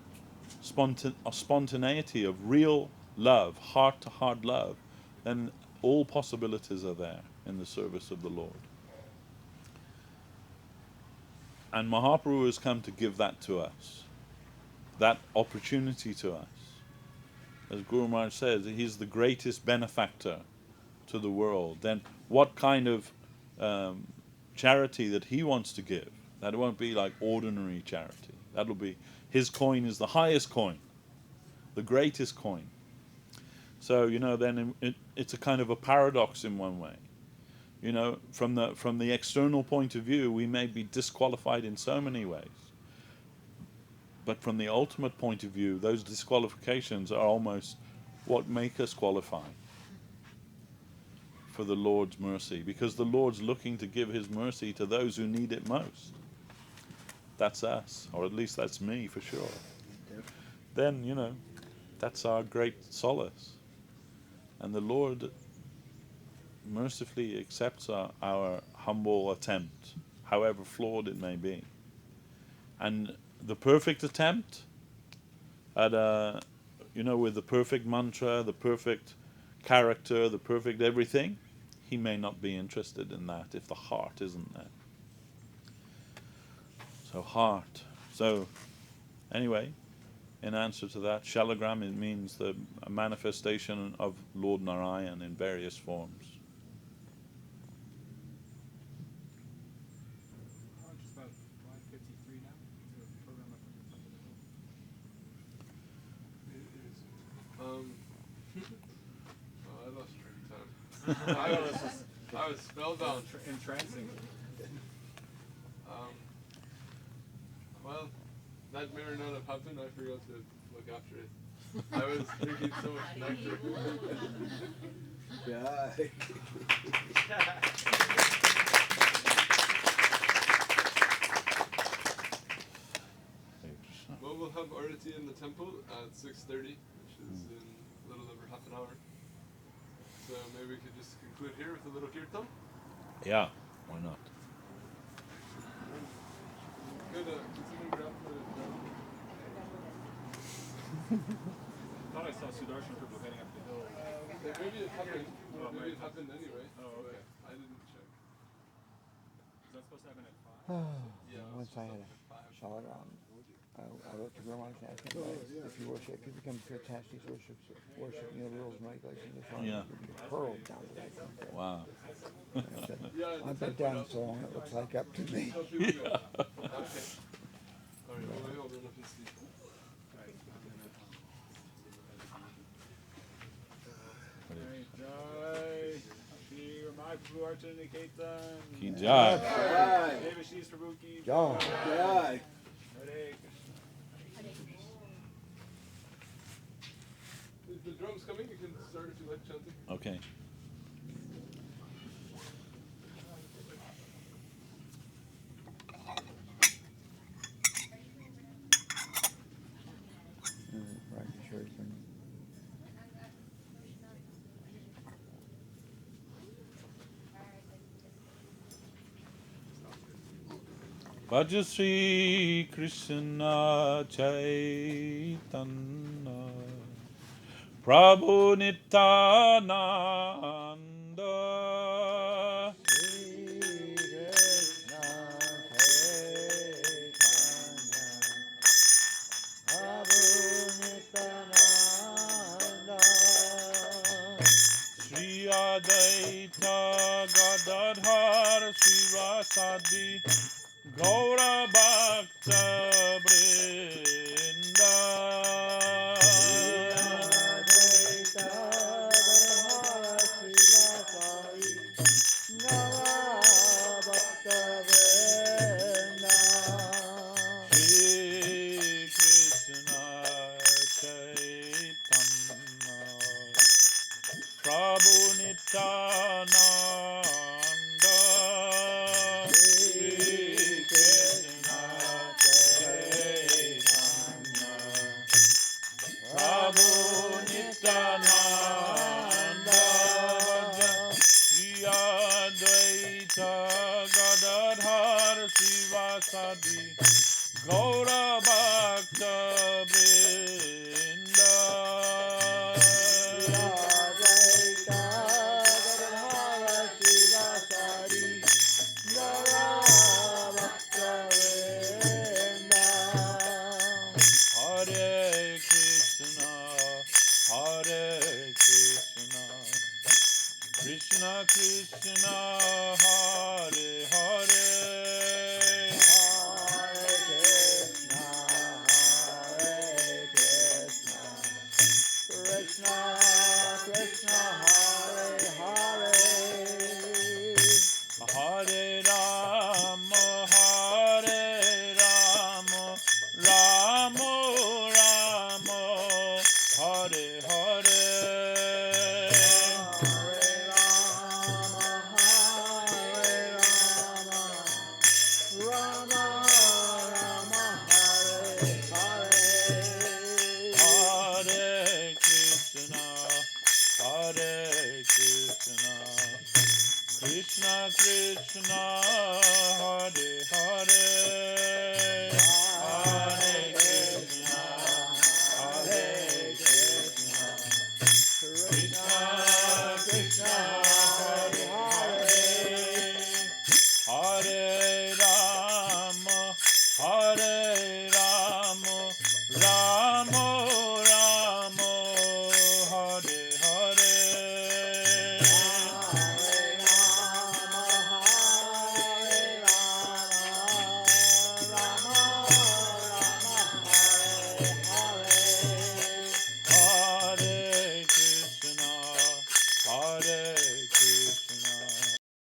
spontaneity of real love, heart-to-heart love, then all possibilities are there in the service of the Lord. And Mahaprabhu has come to give that to us, that opportunity to us. As Guru Maharaj says, he's the greatest benefactor to the world. Then what kind of charity that he wants to give? That won't be like ordinary charity. That'll be, his coin is the highest coin, the greatest coin. So, you know, then it's a kind of a paradox in one way. You know, from the external point of view, we may be disqualified in so many ways. But from the ultimate point of view, those disqualifications are almost what make us qualify for the Lord's mercy, because the Lord's looking to give his mercy to those who need it most. That's us, or at least that's me for sure. Then, you know, that's our great solace. And the Lord mercifully accepts our humble attempt, however flawed it may be. And the perfect attempt at with the perfect mantra, the perfect character, the perfect everything, he may not be interested in that if the heart isn't there. So heart. So anyway, in answer to that, Shalagram, it means a manifestation of Lord Narayan in various forms. Just about 5:53 now. Is the program up on I lost track of time. I was spellbound. entrancing. Well, that may or not have happened. I forgot to look after it. I was drinking so much nectar. Well, we'll have Arati in the temple at 6:30, which is in a little over half an hour. So maybe we could just conclude here with a little kirtan. Yeah, why not? Could someone grab the I thought I saw Sudarshan Prabhu heading up the hill. maybe it happened. Maybe it happened anyway. Oh, okay. I didn't check. Is that supposed to happen at 5? Yeah. Once I had a Shalagram, I wrote to Ramai and asked him, if you worship, if you become pure Tasties worship, the rules and regulations of Shalagram, Yeah. you'll be hurled down to that country. Wow. I said, I've been down so long, it looks like up to me. Okay. Alright, well, maybe I'll run up and see. Jai Shri Ramai Prabhu Archan Niketana. Ki jai. Devashish Prabhu ki Jai. Jai. Hare Is the drums coming? You can start if you like chanting. Okay. Right, sure. Bhaja Shri Krishna Chaitanya Prabhu Nityananda Shri Krishna Advaita Gadadhar Sivasadi Gaura Bhakta Brinda Shri Krishna Chaitanya Prabhu Nityananda Shri Krishna Chaitanya Prabhu Nityananda Shri Advaita Gadadhar Sivasadi Gaura Bhakta Vrinda